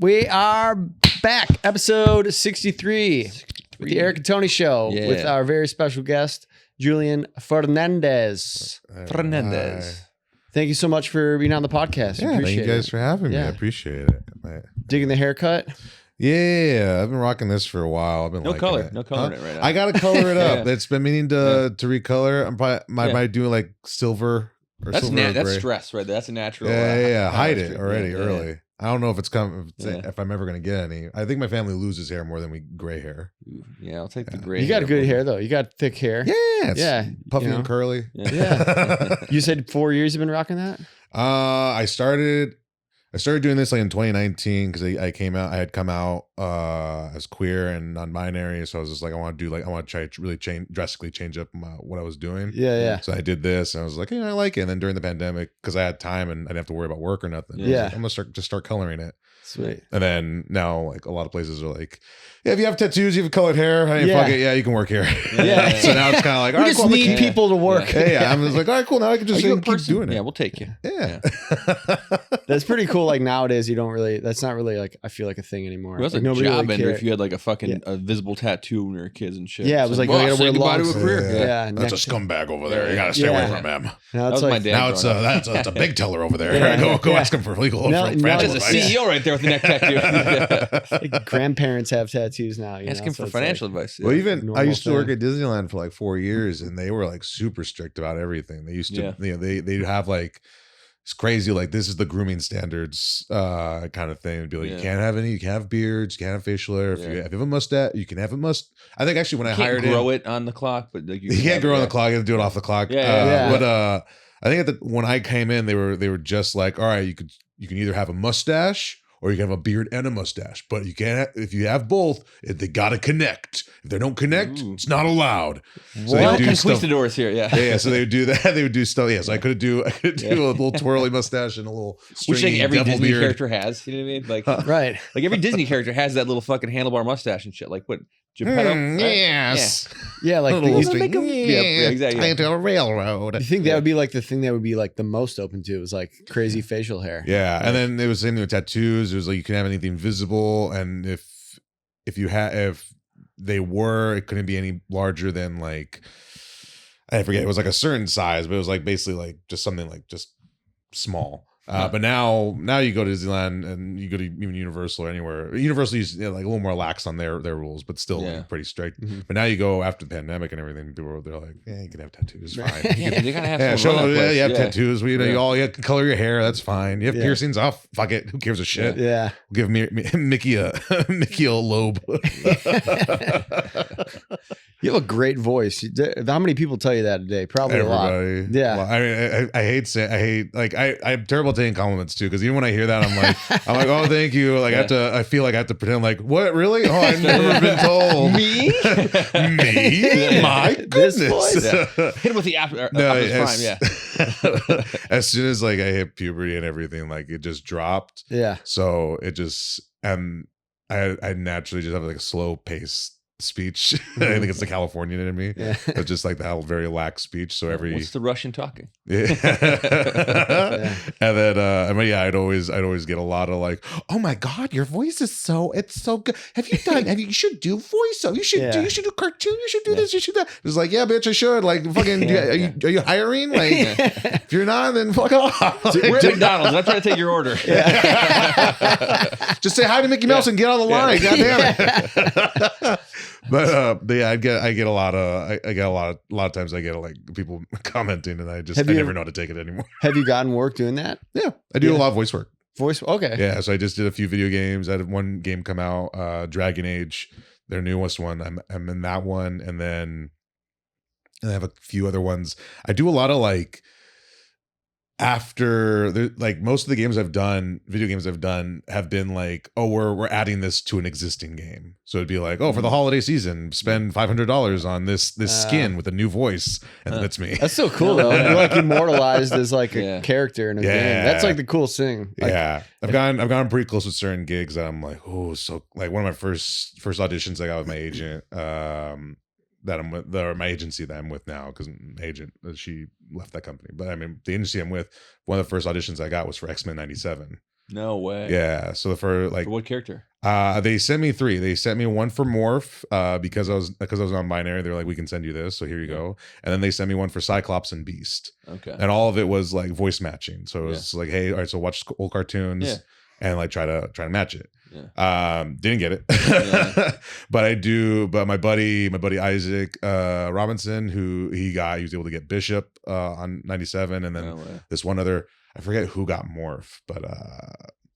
We are back, episode 63 with the Eric and Tony Show with our very special guest, Julian Fernandez. Thank you so much for being on the podcast. Yeah, thank you guys for having me. I appreciate it. Digging the haircut? Yeah, I've been rocking this for a while. I've been no color in it right now. I gotta color it up. It's been meaning to recolor. I'm probably doing like silver or that's silver. That's stress right there. That's a natural. Yeah. Hide it already early. I don't know if it's if I'm ever gonna get any. I think my family loses hair more than we gray hair. Yeah, I'll take the gray. You got good hair though. You got thick hair. Yeah, puffy and curly. Yeah. You said 4 years you've been rocking that? I started doing this like in 2019 because I had come out as queer and non-binary, so I was just like I want to try to really drastically change up what I was doing. So I did this and I was like, I like it. And then during the pandemic, because I had time and I didn't have to worry about work or nothing, I'm gonna start coloring it. Sweet. And then now like a lot of places are like, if you have tattoos, you have colored hair, fuck it, you can work here. So now it's kind of like, we just need people to work. I'm just like, all right, cool. Now I can just keep doing it. Yeah, we'll take you. Yeah. That's pretty cool. Like nowadays, that's not really like I feel like a thing anymore. It was like, a job ender if you had like a fucking visible tattoo when you were kids and shit. Yeah, it was like, you gotta wear goodbye long to a career. Yeah, that's a scumbag over there. You gotta stay away from him. Now it's like that's a big teller over there. Go ask him for legal. That's a CEO right there with the neck tattoo. Like grandparents have tattoos now. Ask him for financial advice. Well, even I used to work at Disneyland for like 4 years, and they were like super strict about everything. They used to, they'd have like. It's crazy. Like this is the grooming standards kind of thing. It'd be like, you can't have beards, you can't have facial hair. If you have a mustache, you can have a mustache. I think actually when I hired grow it on the clock, but like you can't grow on the clock. You have to do it off the clock. But I think when I came in, they were just like, all right, you can either have a mustache or you can have a beard and a mustache, but you can't. If you have both, they gotta connect. If they don't connect, it's not allowed. So they do conquistadors here, yeah. So they would do that. They would do stuff. Yeah. So I could do a little twirly mustache and a little which like every Disney beard. character has. You know what I mean? Like right. Like every Disney character has that little fucking handlebar mustache and shit. Like what? Geppetto? Yes. Yeah, like exactly. Into a railroad. You think that would be like the thing that would be like the most open to was like crazy facial hair. Yeah, and then it was the same thing with tattoos. It was like you can have anything visible, and if they were, it couldn't be any larger than like I forget. It was like a certain size, but it was like basically like just something like just small. But now you go to Disneyland and you go to even Universal or anywhere. Universal is like a little more lax on their rules, but still like, pretty strict. Mm-hmm. But now you go after the pandemic and everything. They're like, you can have tattoos, fine. You gotta have you have tattoos. You can color your hair. That's fine. You have piercings off. Fuck it. Who gives a shit? Yeah. We'll give Mickey a lobe. You have a great voice. How many people tell you that a day? Probably Everybody. A lot. Yeah. Well, I mean, I'm terrible at taking compliments too, because even when I hear that, I'm like, oh, thank you. Like I feel like I have to pretend like, what, really? Oh, I've never been told. Me? My goodness. Hit him with the prime. As soon as like I hit puberty and everything, like it just dropped. Yeah. So it just I naturally just have like a slow pace speech. I think it's the Californian in me. Yeah. It's just like that very lax speech. So what's the Russian talking? Yeah. And then I'd always get a lot of like, oh my God, your voice is so good. You should do voice. So you should do cartoon. You should do this. You should do that. It's like, yeah, bitch, I should. Like fucking are you hiring? Like if you're not, then fuck off. We're at McDonald's. I'm trying to take your order. Just say hi to Mickey Mouse and get on the line. God damn it. But I get a lot of times I get like people commenting and I never know how to take it anymore. Have you gotten work doing that? Yeah, I do a lot of voice work. Okay. Yeah, so I just did a few video games. I had one game come out, Dragon Age, their newest one. I'm in that one, and then I have a few other ones. I do a lot of like most of the games I've done, video games I've done have been like, oh, we're adding this to an existing game. So it'd be like, oh, for the holiday season, spend $500 on this skin with a new voice, and then it's me. That's so cool though. You're like immortalized as like a character in a game. That's like the coolest thing. Like, I've gotten pretty close with certain gigs that I'm like, oh, so like one of my first auditions I got with my agent. That I'm with, or my agency that I'm with now, because my agent, she left that company. But I mean, the agency I'm with, one of the first auditions I got was for X-Men '97. No way. Yeah. So for what character? They sent me 3. They sent me one for Morph, because I was non-binary. They're like, we can send you this, so here you go. And then they sent me one for Cyclops and Beast. Okay. And all of it was like voice matching. So it was like, hey, all right, so watch old cartoons and like try to match it. Yeah. Didn't get it. But my buddy Isaac Robinson, he was able to get Bishop on 97, and then this one other, I forget who got Morph, but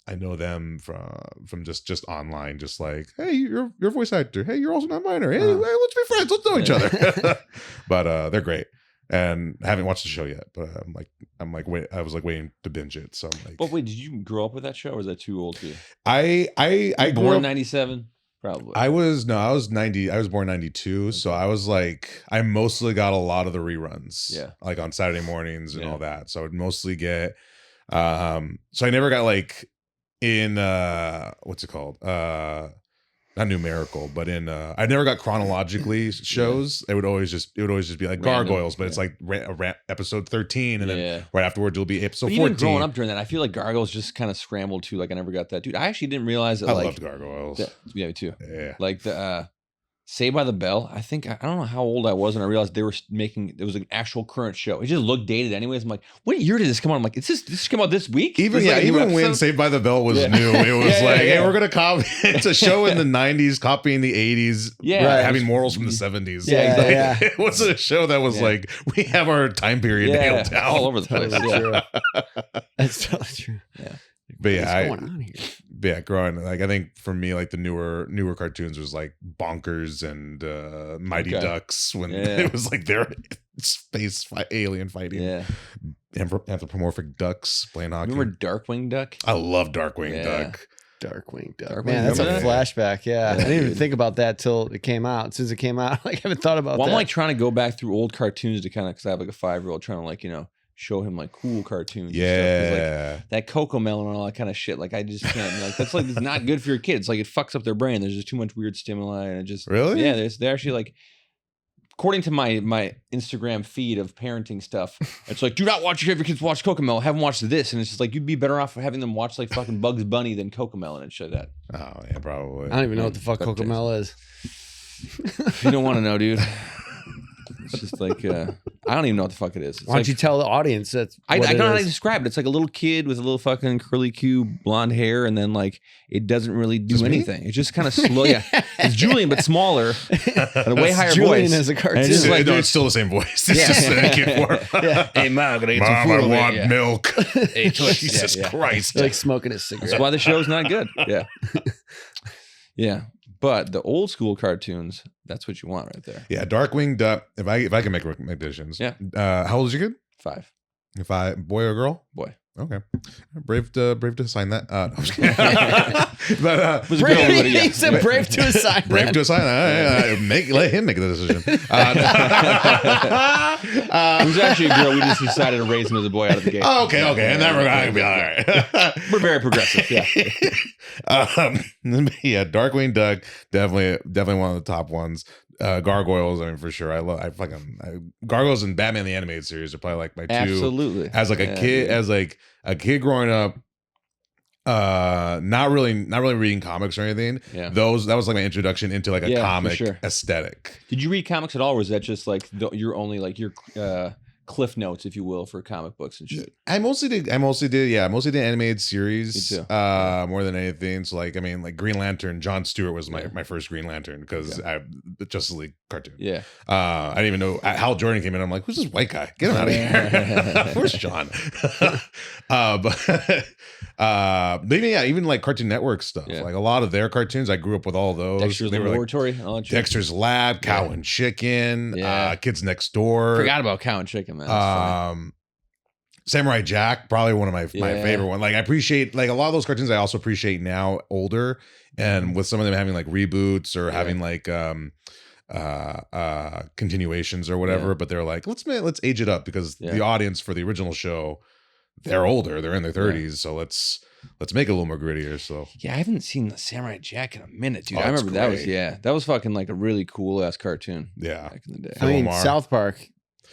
I know them from just online, just like, hey, you're a voice actor. Hey, you're also non-binary. Hey, let's be friends. Let's know each other. But they're great. And I haven't watched the show yet, but I was waiting to binge it. So I'm like, but wait, did you grow up with that show, or was that too old for you? I born in 97, probably. I was 90. I was born 92, so I was like, I mostly got a lot of the reruns, like on Saturday mornings and all that. So I would mostly get, so I never got like in what's it called? Not numerical, but in I never got chronologically shows. It would always just be like random, Gargoyles, but it's like episode 13, and then right afterwards it'll be episode 14. Even growing up during that, I feel like Gargoyles just kind of scrambled too. Like I never got that, dude. I actually didn't realize that. I loved Gargoyles. Yeah, me too. Yeah, like the Saved by the Bell. I don't know how old I was when I realized they were making. It was an actual current show. It just looked dated, anyways. I'm like, what year did this come out? I'm like, this came out this week? Even when Saved by the Bell was new, it was hey, we're gonna copy. It's a show in the 90s copying the 80s, having morals from the 70s. Yeah, exactly. It wasn't a show that was like, we have our time period nailed down all over the place. That's totally true. Yeah. But what's going on here? Yeah, growing, like, I think for me, like the newer cartoons was like Bonkers and Mighty Ducks, when it was like their space alien fighting, anthropomorphic ducks playing hockey. Remember Darkwing Duck? I love Darkwing Duck. Darkwing Duck. Man, that's a flashback. Yeah, I didn't even think about that till it came out. As soon as it came out, like I haven't thought about that. I'm like trying to go back through old cartoons to kind of, because I have like a 5-year-old, trying to like, show him like cool cartoons. Yeah, and like, that Coco Melon and all that kind of shit. Like I just can't. Like that's like, it's not good for your kids. Like it fucks up their brain. There's just too much weird stimuli, and it just really. Yeah, they're actually like, according to my Instagram feed of parenting stuff, it's like, do not watch your kids watch Coco Melon. Have them watch this, and it's just like, you'd be better off having them watch like fucking Bugs Bunny than Coco Melon and shit. That. Oh yeah, probably. I don't even know what the fuck Coco Melon is. You don't want to know, dude. It's just like I don't even know what the fuck it is. It's Why don't you tell the audience that? I don't know how to describe it. It's like a little kid with a little fucking curly Q blonde hair, and then like it doesn't really do anything. It's just kind of slow. Yeah, it's Julian but smaller, and a way higher Julian voice. As a cartoon. It's, like, it's still the same voice. It's just a kid form. Hey mom, gonna eat some Mom, food. I want milk. Hey, Jesus Christ! Like smoking a cigarette. That's why the show's not good. Yeah, yeah. But the old school cartoons, that's what you want right there. Yeah, Darkwing Duck. If I can make recommendations. Yeah. How old is your kid? 5. If boy or girl? Boy. Okay. Brave to sign that. No, I'm just kidding. But he said brave to assign that. Brave to assign that. Let him make the decision. It was actually a girl. We just decided to raise him as a boy out of the gate. Oh, okay. And then we're going to be all right. We're very progressive. Yeah. Yeah, Darkwing Duck, definitely one of the top ones. Gargoyles, I mean, for sure. Gargoyles and Batman the Animated Series are probably like my two. Absolutely. As like a kid growing up, not really reading comics or anything. Yeah. That was like my introduction into like a comic aesthetic. Did you read comics at all, or was that just like your only like your cliff notes, if you will, for comic books and shit? I mostly did animated series. Me too. More than anything. So like, I mean, like Green Lantern, Jon Stewart was my first Green Lantern, because the Justice League cartoon. Yeah. I didn't even know Hal Jordan came in. I'm like, who's this white guy? Get him out of here. Where's John? But even like Cartoon Network stuff. Yeah. Like a lot of their cartoons, I grew up with all those. Dexter's Laboratory. Like Dexter's Lab, Cow and Chicken, Kids Next Door. Forgot about Cow and Chicken, man. Samurai Jack, probably one of my favorite one. Like I appreciate like a lot of those cartoons. I also appreciate now older, and with some of them having like reboots or having like continuations or whatever. But they're like, let's age it up, because the audience for the original show, they're older, they're in their 30s, so let's make it a little more grittier. So I haven't seen the Samurai Jack in a minute, dude. Oh, I remember that was fucking like a really cool ass cartoon. Yeah, back in the day. I mean, South Park.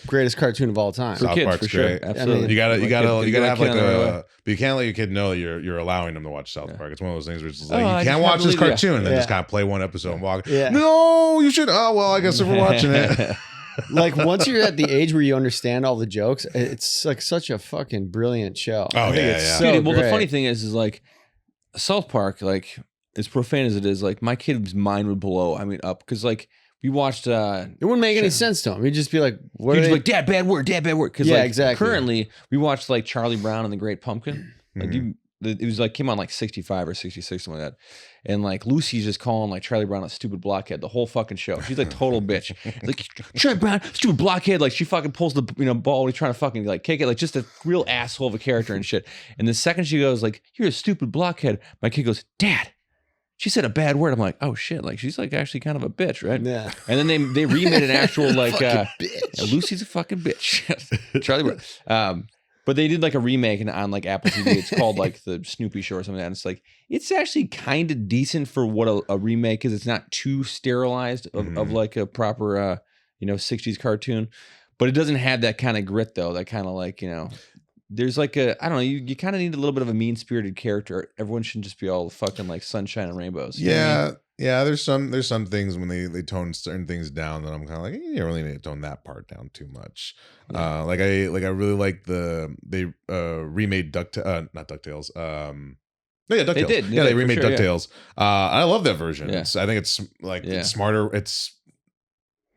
greatest cartoon of all time. For South kids, Park's for sure. great. Absolutely. You gotta have like a. but you can't let your kid know that you're allowing them to watch South Park. It's one of those things where it's just like I you just can't watch this believe you. cartoon and then Yeah. just kind of play one episode and walk. Yeah. No, you should. Oh well, I guess if we're watching it. Like once you're at the age where you understand all the jokes, it's like such a fucking brilliant show. Oh, I think yeah, it's yeah. so Dude, well, the great. funny thing is like South Park, like as profane as it is, like my kid's mind would blow. I mean, up because like we watched. It wouldn't make any sense to him. He'd just be like, "What?" You'd Are just they? be like, Dad, bad word, Dad, bad word. Because Yeah, like, exactly. currently we watched like Charlie Brown and the Great Pumpkin. Like Mhm. it was like came on like 65 or 66, something like that. And like Lucy's just calling like Charlie Brown a stupid blockhead the whole fucking show. She's like total bitch. Like Charlie Brown, stupid blockhead. Like she fucking pulls the ball when he's trying to fucking like kick it. Like just a real asshole of a character and shit. And the second she goes like, "You're a stupid blockhead," my kid goes, "Dad, she said a bad word." I'm like, "Oh shit!" Like she's like actually kind of a bitch, right? Yeah. And then they remade an actual like Fucking bitch. Lucy's a fucking bitch. Charlie Brown. But they did like a remake on like Apple TV. It's called like the Snoopy Show or something like that. And it's like it's actually kind of decent for what a remake is. It's not too sterilized of like a proper 60s cartoon, but it doesn't have that kind of grit though. That kind of like there's like I don't know. You kind of need a little bit of a mean spirited character. Everyone shouldn't just be all fucking like sunshine and rainbows. You know what I mean? Yeah. There's some things when they tone certain things down that I'm kind of like, you don't really need to tone that part down too much. Yeah. Like I really like they remade not DuckTales. No, yeah, DuckTales. They did. They remade for sure, DuckTales. I love that version. Yeah. I think it's like Yeah. it's smarter.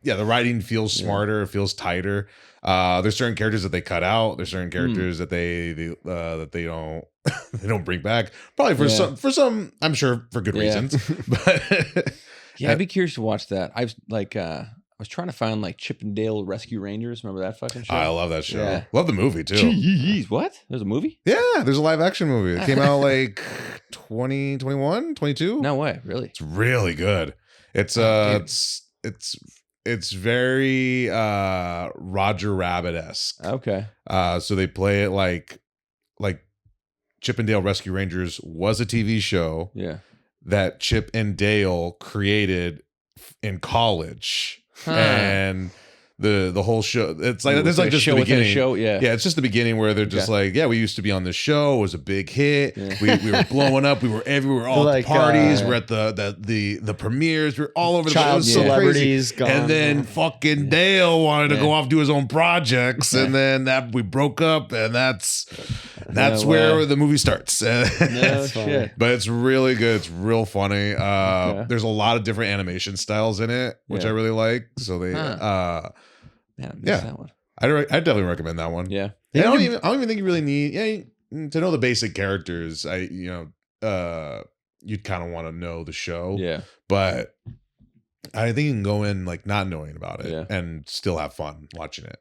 The writing feels smarter. It feels tighter. There's certain characters that they cut out. There's certain characters that they don't they don't bring back. Probably for some I'm sure for good reasons. But Yeah, I'd be curious to watch that. I was trying to find like Chip and Dale Rescue Rangers. Remember that fucking show? I love that show. Yeah. Love the movie too. Jeez, what? There's a movie? Yeah, there's a live action movie. It came out like 2021, 22. No way, really? It's really good. It's dude. it's very Roger Rabbit-esque. Okay. So they play it like Chip and Dale Rescue Rangers was a TV show Yeah. that Chip and Dale created in college. Huh. And the whole show, it's like there's like a just show the within a beginning. show. Yeah. Yeah, it's just the beginning where they're just like, yeah, we used to be on this show. It was a big hit. Yeah. We were blowing up. We were everywhere. We were all at Like, the parties. yeah. We're at the premieres. We're all over the Child place. It was so crazy. celebrities gone. And then fucking Dale wanted to Yeah. go off do his own projects, and then that we broke up, and that's No where way. the movie starts. No That's funny. shit. But it's really good. It's real funny. Okay. There's a lot of different animation styles in it, which Yeah. I really like. So they, Man, I missed Yeah. that one. I definitely recommend that one. Yeah. I don't even think you really need to know the basic characters. You'd kind of want to know the show, Yeah. but I think you can go in like not knowing about it Yeah. and still have fun watching it.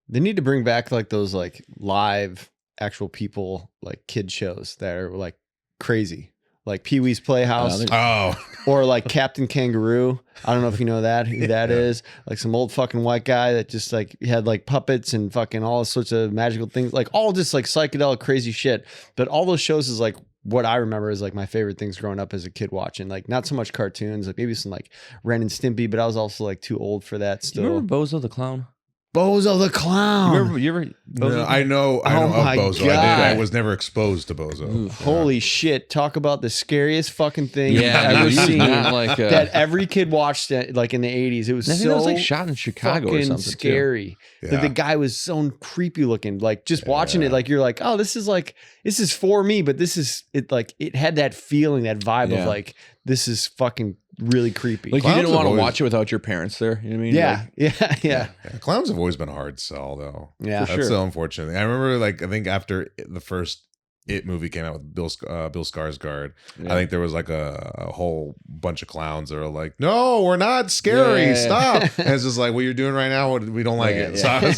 They need to bring back like those like live actual people like kid shows that are like crazy. Like Pee-wee's Playhouse Oh, or like Captain Kangaroo. I don't know if you know who that is. Like some old fucking white guy that just like had like puppets and fucking all sorts of magical things, like all just like psychedelic crazy shit. But all those shows is like what I remember is like my favorite things growing up as a kid watching. Like not so much cartoons, like maybe some like Ren and Stimpy, but I was also like too old for that Do you still. remember Bozo the Clown? Bozo the Clown. You ever no, I know Oh my of Bozo. God. I was never exposed to Bozo. Oof. Holy shit. Talk about the scariest fucking thing Yeah, I've ever dude, he was seen. not like That every kid watched it, like in the 80s. It was I think so that was like shot in Chicago or fucking something. scary. Yeah. Like the guy was so creepy looking. Like just watching it, like you're like, oh, this is for me, but this is it. Like it had that feeling, that vibe Yeah. of like this is fucking really creepy. Like Clowns you didn't want to have always- watch it without your parents there. You know what I mean? yeah, Like, yeah. Yeah, clowns have always been a hard sell, though. Yeah. For That's sure. so unfortunate. I remember, like, I think after the first It movie came out with Bill Skarsgård, Yeah. I think there was like a whole bunch of clowns that are like, "No, we're not scary. Yeah. Stop!" And it's just like, what you're doing right now, we don't like Yeah, it. yeah.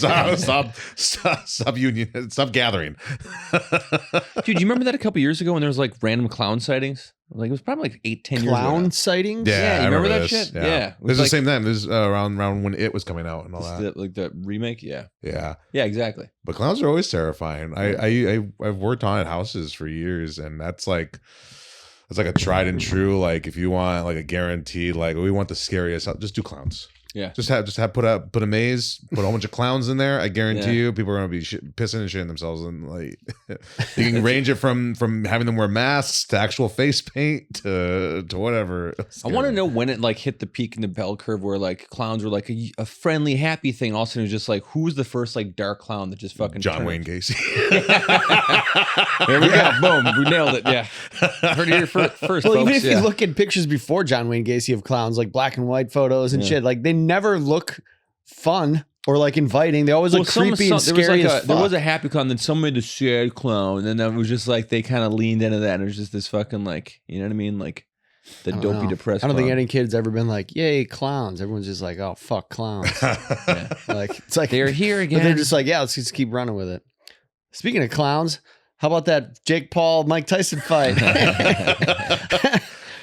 Stop gathering. Dude, you remember that a couple years ago when there was like random clown sightings? Like it was probably like 8-10 years ago. Clown now. sightings? Yeah, you I remember that this. shit? Yeah. It This was is the like- same time. This is around when It was coming out and all that. Like the remake? Yeah. Yeah. Yeah, exactly. But clowns are always terrifying. I've worked haunted houses for years, and that's like a tried and true. Like if you want like a guaranteed, like we want the scariest, just do clowns. Yeah. Just put a maze, put a whole bunch of clowns in there. I guarantee you, people are gonna be pissing and shitting themselves. And like, you can range it from having them wear masks to actual face paint to whatever. I want to know when it like hit the peak in the bell curve where like clowns were like a friendly, happy thing. All of a sudden, it was just like, who was the first like dark clown that just fucking John Wayne Gacy. There we go. Boom. We nailed it. Yeah. Heard it here first. Well, folks. even if you look at pictures before John Wayne Gacy of clowns, like black and white photos and shit, like they never look fun or like inviting. They always look creepy and scary as fuck. There was a happy clown, then someone made a sad clown, and then it was just like they kind of leaned into that, and it was just this fucking like, you know what I mean, like the dopey depressed. I don't think clown. any kid's ever been like, "Yay, clowns!" Everyone's just like, "Oh, fuck clowns!" Like it's like they're here again. But they're just like, "Yeah, let's just keep running with it." Speaking of clowns, how about that Jake Paul Mike Tyson fight?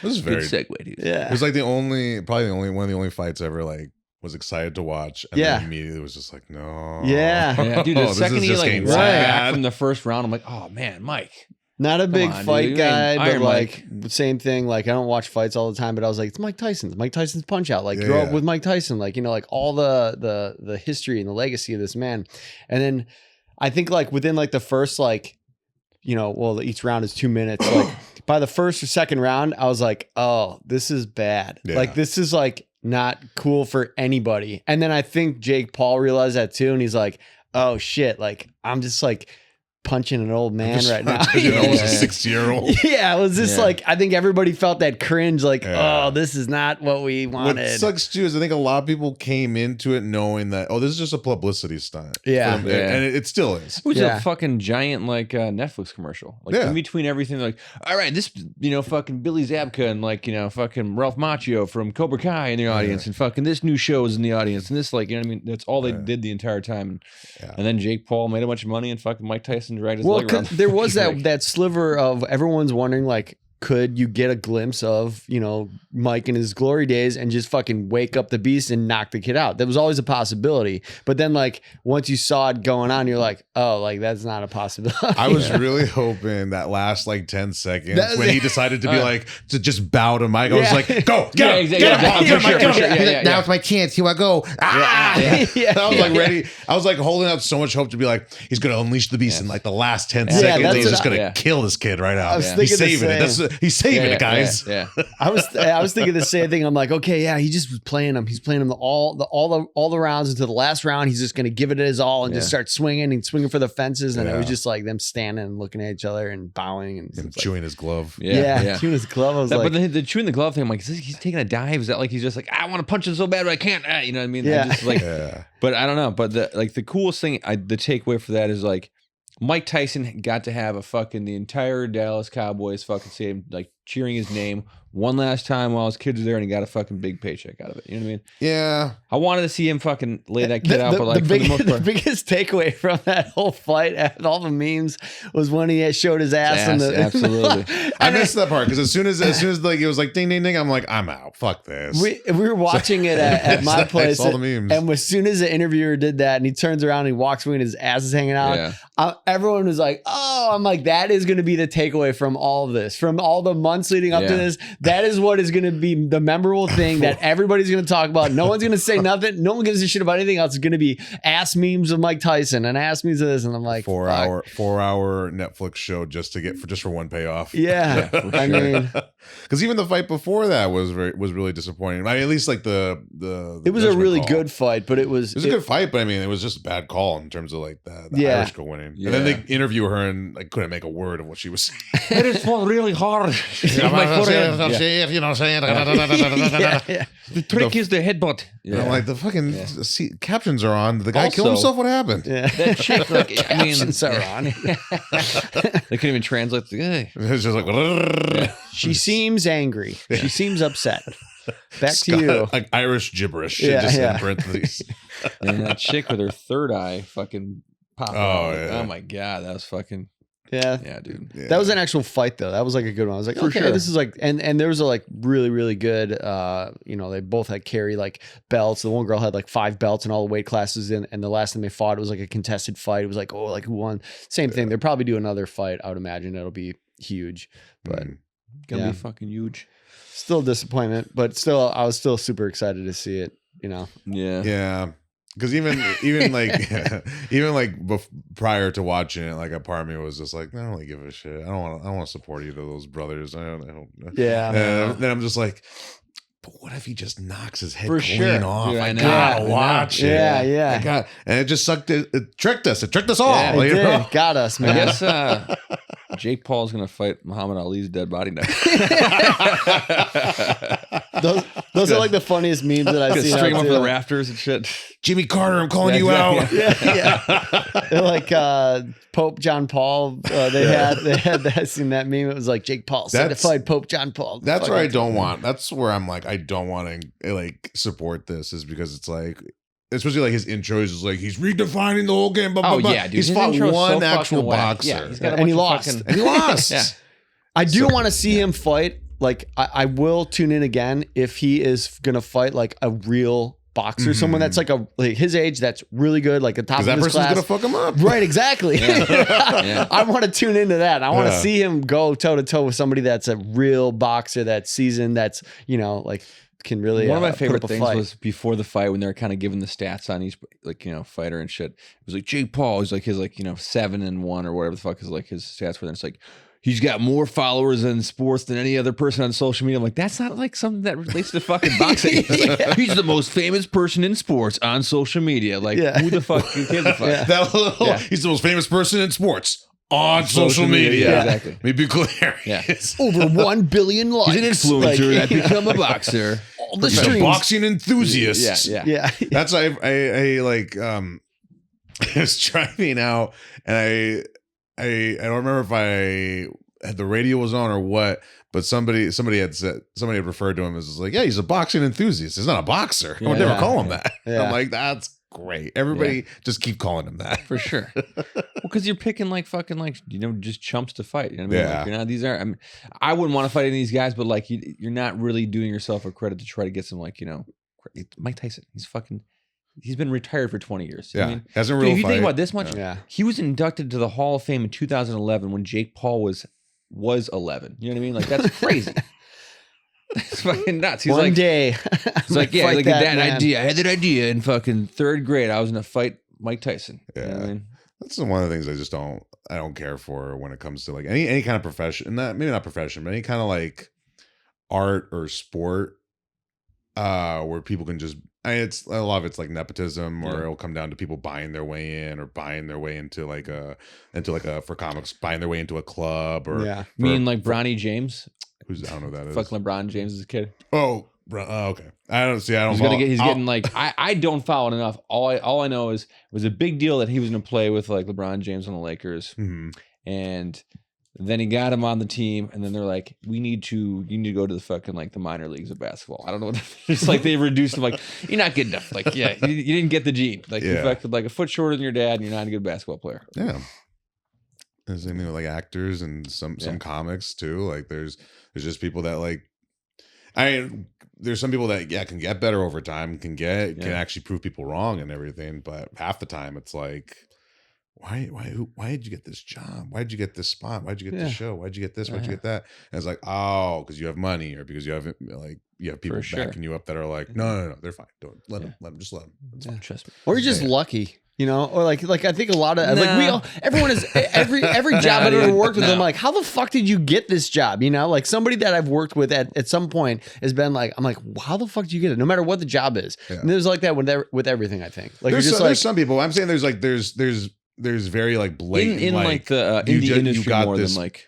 This is very good segue, dude. Yeah, it was like probably one of the only fights I ever like was excited to watch, and then immediately was just like, no, dude. The second he like ran back bad. from the first round, I'm like, oh man, Mike. Not a big fight dude. guy, but Iron like same thing. Like I don't watch fights all the time, but I was like, it's Mike Tyson's. Mike Tyson's Punch Out. Like grew up with Mike Tyson. Like, you know, like all the history and the legacy of this man. And then I think like within like the first like, you know, well each round is 2 minutes. Like by the first or second round, I was like, oh, this is bad. Yeah. Like this is like not cool for anybody. And then I think Jake Paul realized that too, and he's like, oh shit, like I'm just like punching an old man right now. Almost a 60-year-old. Yeah, it was just like, I think everybody felt that cringe, like, oh, this is not what we wanted. What sucks too is I think a lot of people came into it knowing that, oh, this is just a publicity stunt. Yeah. And it still is. Which is a fucking giant like Netflix commercial. Like in between everything, like, all right, this, you know, fucking Billy Zabka and like, you know, fucking Ralph Macchio from Cobra Kai in the audience and fucking this new show is in the audience and this, like, you know what I mean? That's all they did the entire time. And then Jake Paul made a bunch of money and fucking Mike Tyson dragged his leg around. There was that sliver of everyone's wondering, like, could you get a glimpse of, you know, Mike in his glory days and just fucking wake up the beast and knock the kid out? That was always a possibility. But then, like, once you saw it going on, you're like, oh, like, that's not a possibility. I was really hoping that last, like, 10 seconds when he decided to be like, to just bow to Mike. I was like, go, get him. Now it's my chance. Here I go. I was like ready. I was like holding out so much hope to be like, he's going to unleash the beast in like the last 10 seconds. He's just going to kill this kid right out. He's saving it. He's saving it, guys. I was thinking the same thing. I'm like, okay, yeah, he just was playing him. He's playing him all the rounds until the last round. He's just going to give it his all and just start swinging and swinging for the fences. And it was just like them standing and looking at each other and bowing and chewing his glove. Chewing his glove. I was like, but the chewing the glove thing, I'm like, is he's taking a dive? Is that like he's just like, I want to punch him so bad, but I can't? You know what I mean? Yeah. I just, like, but I don't know. But the coolest thing, the takeaway for that is like, Mike Tyson got to have the entire Dallas Cowboys fucking stadium like cheering his name one last time while his kids are there, and he got a fucking big paycheck out of it. You know what I mean? Yeah. I wanted to see him fucking lay that kid out, but like the biggest takeaway from that whole fight and all the memes was when he showed his ass. Absolutely. I missed that part because as soon as like it was like ding ding ding, I'm like, I'm out. Fuck this. We were watching it at my place, I saw the memes. And as soon as the interviewer did that, and he turns around and he walks away and his ass is hanging out, everyone was like, "Oh," I'm like, that is going to be the takeaway from all of this, from all the months leading up to this. That is what is going to be the memorable thing that everybody's going to talk about. No one's going to say nothing. No one gives a shit about anything else. It's going to be ass memes of Mike Tyson and ass memes of this, and I'm like, 4 hour Netflix show just for one payoff. Yeah, I mean, because even the fight before that was really disappointing. I mean, at least like the it was a really good fight, but it was a good fight, but I mean, it was just a bad call in terms of like the Irish girl winning. And then they interview her and like couldn't make a word of what she was saying. It is really hard. The trick is the headbutt. I'm like, the fucking captions are on. Did the guy kill himself? What happened? That chick, like, I mean, captions are on. They couldn't even translate the guy. It's just like, she seems angry. She seems upset. Back to you. Like Irish gibberish. Just in parentheses. And that chick with her third eye fucking popping out. Oh my God. That was fucking. Yeah, dude. Yeah. That was an actual fight though. That was like a good one. I was like, this is like, and there was a like really, really good, you know, they both had carry like belts. The one girl had like 5 belts in all the weight classes and the last time they fought, it was like a contested fight. It was like, oh, like who won? Same thing. They'll probably do another fight. I would imagine it'll be huge, but gonna be fucking huge. Still disappointment, but still, I was still super excited to see it. you know. Yeah. Because even prior to watching it, like a part of me was just like, I don't really give a shit. I don't want to support either of those brothers. I don't. Yeah. And then I'm just like, but what if he just knocks his head For clean sure. off? Dude, I gotta watch it. Yeah. And it just sucked. It tricked us. It tricked us all. Yeah, it you did. know? Got us, I man. guess Jake Paul's gonna fight Muhammad Ali's dead body next. Those are like the funniest memes that I've seen. String him out up too. the rafters and shit. Jimmy Carter, I'm calling you exactly. out. Yeah. They're like Pope John Paul. They had that. Seen that meme? It was like Jake Paul said to fight Pope John Paul. That's where I don't want. That's where I'm like, I don't want to like support this, is because it's like, especially like his intros is like he's redefining the whole game. Blah, blah, blah. Yeah, dude. He's His fought intro's one so actual fucking whack. boxer, Yeah, he's got a and he bunch lost. of fucking- and he lost. Yeah. I do want to see him fight. Like I will tune in again if he is gonna fight like a real boxer, someone that's like his age, that's really good, like the top of Because that his person's class. gonna fuck him up, Right, exactly. Yeah. I want to tune into that. I want to Yeah. see him go toe to toe with somebody that's a real boxer, that's seasoned, that's like can really. One of my put favorite up a things fight. was before the fight when they were kind of giving the stats on each fighter and shit. It was like Jake Paul, he's like his 7-1 or whatever the fuck is like his stats were. Then it's like he's got more followers in sports than any other person on social media. I'm like, that's not like something that relates to fucking boxing. He's like, he's the most famous person in sports on social media. Like, who the fuck gives a fuck? Yeah. That little, he's the most famous person in sports on social media. Yeah, exactly. Let me be clear. Yeah. over 1 billion likes. He's an influencer that become a boxer. All the Professional streams. boxing enthusiasts. Yeah. That's I like I was driving out and I don't remember if I had the radio was on or what, but somebody had referred to him as like, yeah, he's a boxing enthusiast. He's not a boxer. I would never call him that. Yeah. I'm like, that's great. Everybody just keep calling him that. For sure. Well, because you're picking like fucking just chumps to fight. You know what I mean? Yeah. Like, you're not, these aren't. I wouldn't want to fight any of these guys, but like you're not really doing yourself a credit to try to get some Mike Tyson. He's been retired for 20 years. You know what I mean? Hasn't Dude, real if you fight. think about this much, Yeah. he was inducted to the Hall of Fame in 2011 when Jake Paul was 11. You know what I mean? Like that's crazy. That's fucking nuts. He's One like, day. it's like, yeah, like that idea. I had that idea in fucking 3rd grade. I was gonna fight Mike Tyson. You know what I mean? That's one of the things I don't care for when it comes to like any kind of profession, maybe not profession, but any kind of like art or sport where people can just, it's a lot of it's like nepotism, or it'll come down to people buying their way in, or buying their way into for comics, buying their way into a club, or Yeah. You mean like Bronny James? I don't know who that is. Fuck LeBron James as a kid. Oh, okay. I don't see. I don't. He's getting like I don't follow it enough. All I know is it was a big deal that he was going to play with like LeBron James on the Lakers, and then he got him on the team, and then they're like, you need to go to the fucking like the minor leagues of basketball. I don't know. It's like they reduced him. Like you're not good enough. Like you didn't get the gene. Like you're fucking like a foot shorter than your dad, and you're not a good basketball player. Yeah. There's like actors and some comics too. Like there's just people that like, there's some people that can get better over time, can actually prove people wrong and everything. But half the time it's like, why did you get this job? Why did you get this spot? Why did you get this show? Why did you get this? Why did you get that? And it's like, oh, because you have money, or because you have people backing you up that are like, no, they're fine. Don't let them. Just let them. It's fine. Trust me. Or you're just lucky. Or like I think a lot of everyone is every job I've ever worked with. I'm like, how the fuck did you get this job? Like somebody that I've worked with at some point has been like, I'm like, how the fuck did you get it? No matter what the job is. Yeah. And there's like that with everything. I think like there's some people. I'm saying there's very like blatant in like the indie industry more than like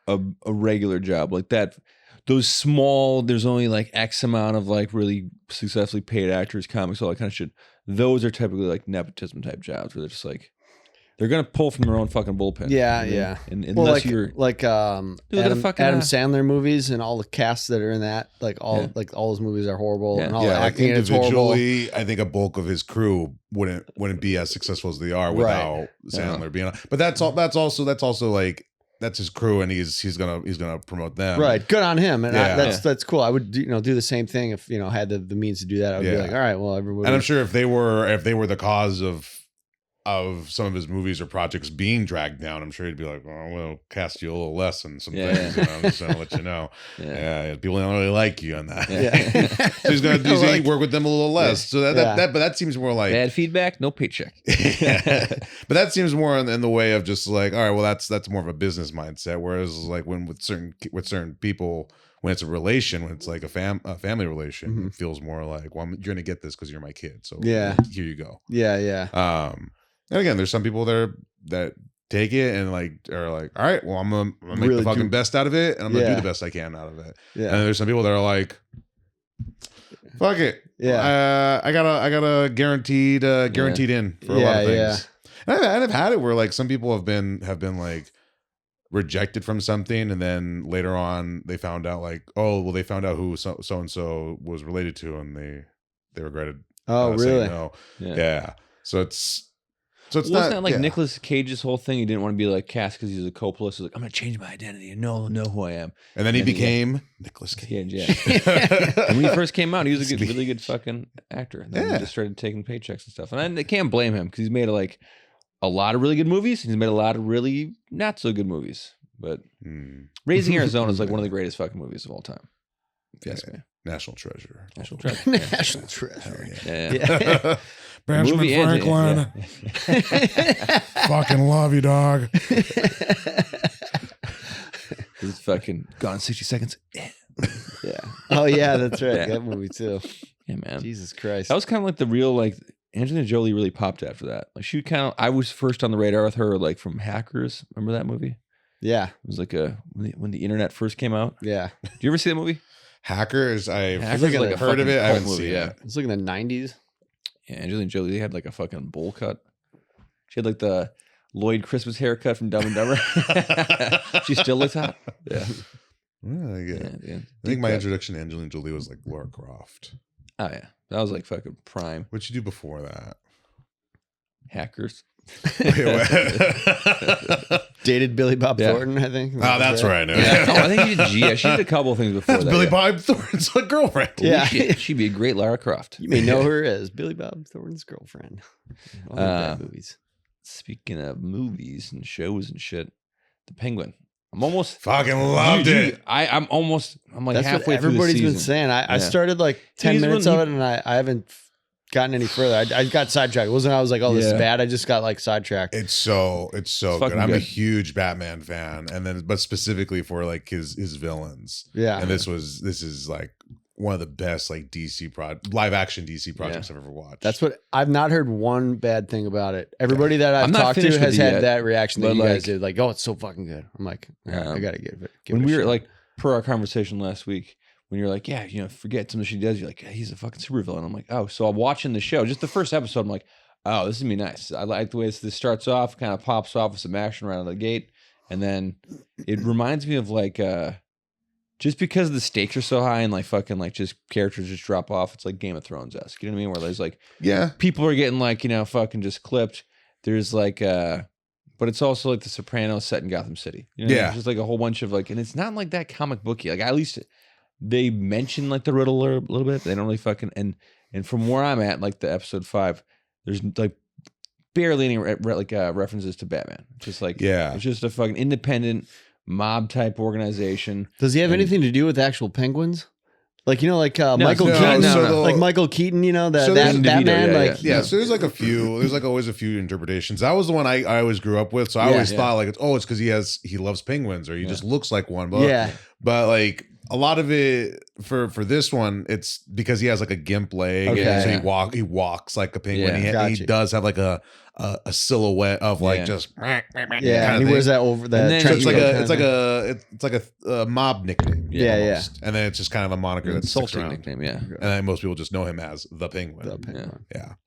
a regular job like that. Those small, there's only like X amount of like really successfully paid actors, comics, all that kind of shit. Those are typically like nepotism type jobs where they're just like, they're gonna pull from their own fucking bullpen. Yeah. And unless you're like Adam Sandler movies and all the casts that are in that, like all those movies are horrible and all the acting like is horrible. I think a bulk of his crew wouldn't be as successful as they are without Sandler being on. But that's also like, that's his crew, and he's gonna promote them. Right, good on him, and that's cool. I would do the same thing if had the means to do that. I would be like, all right, well, everybody. And I'm sure if they were the cause of of some of his movies or projects being dragged down, I'm sure he'd be like, "Oh, we'll cast you a little less in some things. You know, I'm just gonna let you know. Yeah, people don't really like you on that. So he's gonna work with them a little less. So but that seems more like bad feedback, no paycheck. But that seems more in the way of just like, all right, well, that's more of a business mindset. Whereas like when with certain people, when it's a relation, when it's like a family relation, it feels more like, well, you're gonna get this because you're my kid. So here you go. Yeah. And again, there's some people that take it and like are like, all right, well, I'm gonna make really the fucking best out of it, and I'm gonna do the best I can out of it. Yeah. And there's some people that are like, fuck it. Yeah. I got a guaranteed in for a lot of things. Yeah. And I've had it where like some people have been like rejected from something, and then later on they found out like, oh, well, they found out who so and so was related to, and they regretted. Oh, really? No. Yeah. So it's wasn't that like Nicolas Cage's whole thing? He didn't want to be like cast because he's a Coppola. So like, I'm gonna change my identity and know who I am. And then he became Nicolas Cage. And when he first came out, he was a really good fucking actor. And then he just started taking paychecks and stuff. And I can't blame him because he's made like a lot of really good movies. And he's made a lot of really not so good movies. But Raising Arizona is like one of the greatest fucking movies of all time. If you ask me. National treasure. National treasure. National treasure. Yeah. Benjamin Franklin. Fucking love you, dog. It's fucking Gone in 60 Seconds. Yeah. Oh yeah, that's right. That movie too. Yeah, man. Jesus Christ. That was kind of like the real like Angelina Jolie really popped after that. Like she I was first on the radar with her like from Hackers. Remember that movie? Yeah. It was like when the internet first came out. Yeah. Did you ever see that movie? I've like heard of it. I haven't seen it. It's like in the 90s. Yeah, Angelina Jolie had like a fucking bowl cut. She had like the Lloyd Christmas haircut from Dumb and Dumber. She still looks hot. Yeah. I think my introduction to Angelina Jolie was like Lara Croft. Oh yeah, that was like fucking prime. What'd you do before that? Hackers. Dated Billy Bob Thornton, I think. Oh, that's right. Yeah. Oh, I think she did Gia. She did a couple of things before that. Billy Bob Thornton's girlfriend. Yeah. She'd be a great Lara Croft. You may know her as Billy Bob Thornton's girlfriend. All bad movies. Speaking of movies and shows and shit, The Penguin. I'm almost fucking loved it. I'm like that's halfway what through the everybody's season. been saying. I started like 10 minutes of it, and I haven't gotten any further. I got sidetracked. I was like, oh, this is bad. I just got like sidetracked. It's so good. I'm a huge Batman fan, but specifically for like his villains. Yeah. And this is like one of the best like live action DC projects I've ever watched. That's what I've not heard one bad thing about it. Everybody that I've talked to has had that reaction that you guys did. Like, oh, it's so fucking good. I'm like, I gotta give it. When we were like per our conversation last week, when you're like, forget something she does, you're like, he's a fucking supervillain. I'm like, oh, so I'm watching the show, just the first episode. I'm like, oh, this is gonna be nice. I like the way this starts off, kind of pops off with some action right out of the gate, and then it reminds me of like, just because the stakes are so high and like fucking like just characters just drop off, it's like Game of Thrones-esque. You know what I mean? Where there's like, people are getting like fucking just clipped. There's like, but it's also like The Sopranos set in Gotham City. You know It's just like a whole bunch of like, and it's not like that comic booky. Like at least they mention like the Riddler a little bit. They don't really fucking and from where I'm at, like the episode 5, there's like barely any references to Batman. Just like it's just a fucking independent mob type organization. Does he have anything to do with actual penguins? Like Michael Keaton, like Michael Keaton, that Batman, So there's like always a few interpretations. That was the one I always grew up with. So I always thought like, it's because he loves penguins or he just looks like one. But but like a lot of it for this one, it's because he has like a gimp leg, so he walks like a penguin. He does have like a silhouette of like just and he wears that over that. So it's like a mob nickname, and then it's just kind of a moniker that sticks around. Nickname, and then most people just know him as the Penguin. A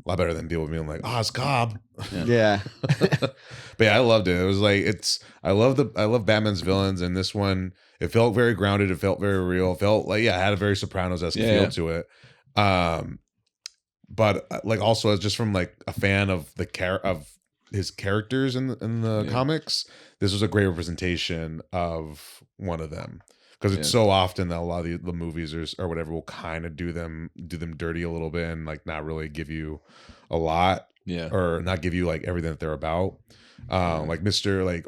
lot better than people being like, it's Cobb. But I loved it. It was like I love Batman's villains, and this one it felt very grounded. It felt very real. It felt like it had a very Sopranos-esque feel to it. But like also as just from like a fan of of his characters in the comics, this was a great representation of one of them, because it's so often that a lot of the movies or whatever will kind of do them dirty a little bit and like not really give you a lot. or not give you like everything that they're about. Like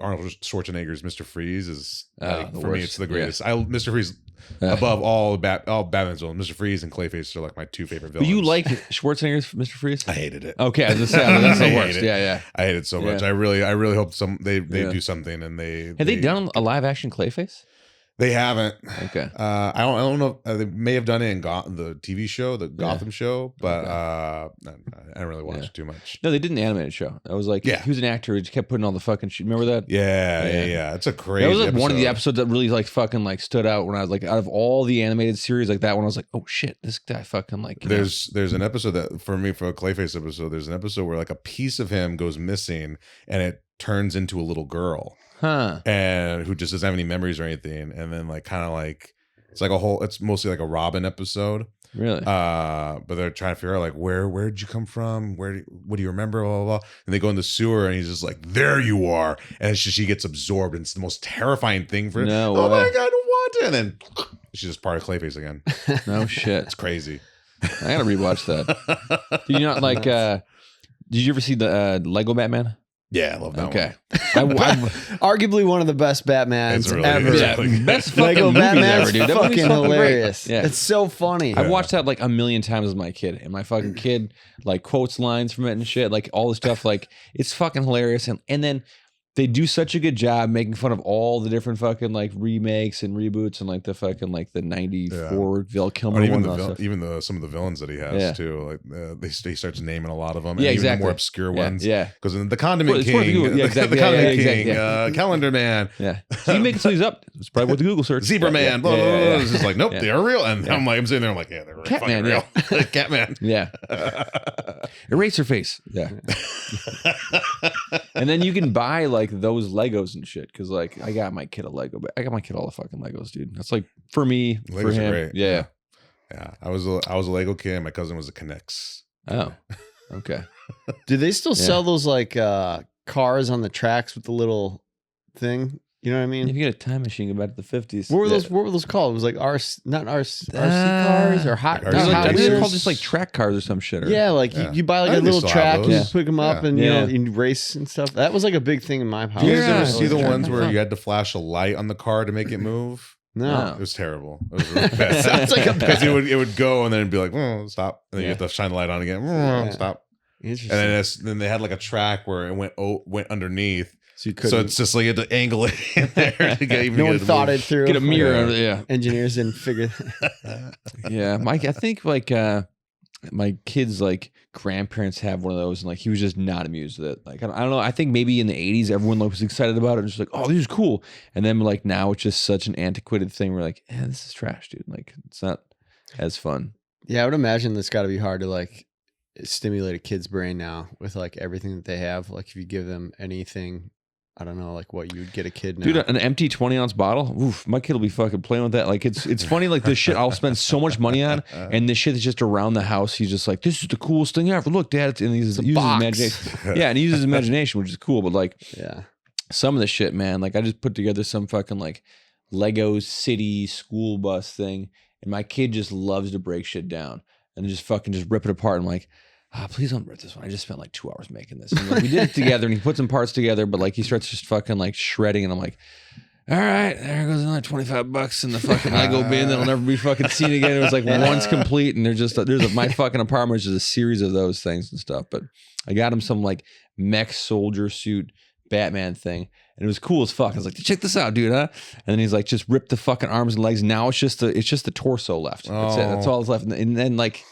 Arnold Schwarzenegger's Mr. Freeze is like, for me, it's the greatest. Mr. Freeze above all Batman's villains. Mr. Freeze and Clayface are like my two favorite villains. But you like Schwarzenegger's Mr. Freeze? I hated it. Okay, I was just saying, that's the worst. Yeah. I hate it so much. I really hope they do something and they have they done a live action Clayface? They haven't. Okay. I don't know. They may have done it in the TV show, the Gotham show, but I don't really watch it too much. No, they did an animated show. I was like, he was an actor who just kept putting all the fucking shit. Remember that? Yeah. It's a crazy. That was like episode. one of the episodes that really like fucking like stood out when I was like, out of all the animated series like that one, I was like, oh shit, this guy fucking like. There's an episode that for me, for a Clayface episode, there's an episode where like a piece of him goes missing and it turns into a little girl. And who just doesn't have any memories or anything, and then like kind of like it's mostly like a Robin episode. Really? But they're trying to figure out like where'd you come from? What do you remember? Blah, blah, blah. And they go in the sewer and he's just like, there you are. And it's just, she gets absorbed, and it's the most terrifying thing for him. No oh way. my god, what? And then she's just part of Clayface again. No shit. It's crazy. I gotta rewatch that. Did you not like did you ever see the Lego Batman? Yeah, I love that one. Okay. Arguably one of the best Batmans ever. Best Lego fucking movies Batman's ever, dude. That movie's fucking hilarious. Yeah. It's so funny. I've watched that like a million times as my kid, and my fucking kid like quotes lines from it and shit, like all the stuff. Like it's fucking hilarious, and then they do such a good job making fun of all the different fucking like remakes and reboots and like the fucking like the '94 Val Kilmer even some of the villains that he has too. Like he starts naming a lot of them. Yeah, and exactly. Even the more obscure ones. Yeah, because in the Condiment King, Calendar Man. Yeah, so you make these up. It's probably what the Google search. Zebra Man. Blah, blah, blah. It's just like nope, they are real. And I'm sitting there, I'm like, yeah, they're fucking real. Catman. Yeah. Eraser Face. Yeah. And then you can buy like those Legos and shit, because like I got my kid a Lego, but I got my kid all the fucking Legos, dude. That's like for me, Legos for him. are great. Yeah. I was a Lego kid. My cousin was a Connects. Oh, okay. Do they still sell those like cars on the tracks with the little thing? You know what I mean? If you get a time machine, go back to the 50s. What were those called? It was like RC cars or hot. I think wheels? they're called just like track cars or some shit. You buy like a little track, you pick them up, and you race and stuff. That was like a big thing in my house. Do you guys ever see the ones where you had to flash a light on the car to make it move? No. It was terrible. It was really bad. Sounds like a because it would go and then it'd be like, stop, and then you have to shine the light on again. Stop. Interesting. And then they had like a track where it went underneath. So it's just like you had to angle it in there to get even. No one thought it through. Get a mirror over there. Yeah. Engineers didn't figure. Yeah, Mike. I think like my kids like grandparents have one of those, and like he was just not amused with it. Like I don't know. I think maybe in the '80s everyone like, was excited about it and just like, oh, this is cool. And then like now it's just such an antiquated thing. We're like, yeah, this is trash, dude. Like it's not as fun. Yeah, I would imagine that's got to be hard to like stimulate a kid's brain now with like everything that they have. Like if you give them anything. I don't know, like what you would get a kid now. Dude, an empty 20-ounce bottle? Oof, my kid will be fucking playing with that. Like, it's funny, like, this shit I'll spend so much money on, and this shit is just around the house. He's just like, this is the coolest thing ever. Look, Dad. And he uses his imagination. Yeah, and he uses his imagination, which is cool. But, like, some of the shit, man, like, I just put together some fucking, like, Lego city school bus thing, and my kid just loves to break shit down and just rip it apart. I'm like, please don't rip this one. I just spent like 2 hours making this. And like, we did it together, and he put some parts together, but like he starts just fucking like shredding, and I'm like, all right, there goes another $25 in the fucking Lego bin that'll never be fucking seen again. It was like once complete, and my fucking apartment is just a series of those things and stuff. But I got him some like mech soldier suit Batman thing, and it was cool as fuck. I was like, check this out, dude, huh? And then he's like, just rip the fucking arms and legs. Now it's just the torso left. That's it. That's all that's left. And then like.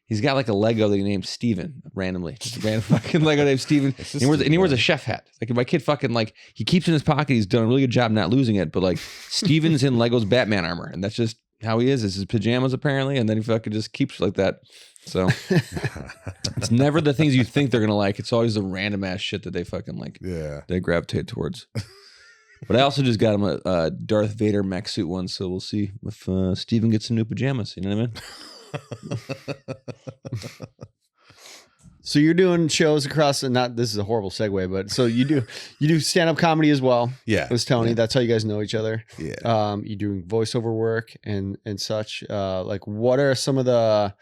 He's got like a Lego that he named Steven randomly. Just a random fucking Lego named Steven. And he wears a chef hat. Like my kid fucking like, he keeps it in his pocket. He's done a really good job not losing it. But like Steven's in Lego's Batman armor. And that's just how he is. It's his pajamas apparently. And then he fucking just keeps like that. So it's never the things you think they're going to like. It's always the random ass shit that they fucking like. Yeah. They gravitate towards. But I also just got him a Darth Vader mech suit one. So we'll see if Steven gets some new pajamas. You know what I mean? So you're doing shows across this is a horrible segue, but so you do stand-up comedy as well. Yeah. With Tony. Yeah. That's how you guys know each other. Yeah. You're doing voiceover work and such. Like what are some of the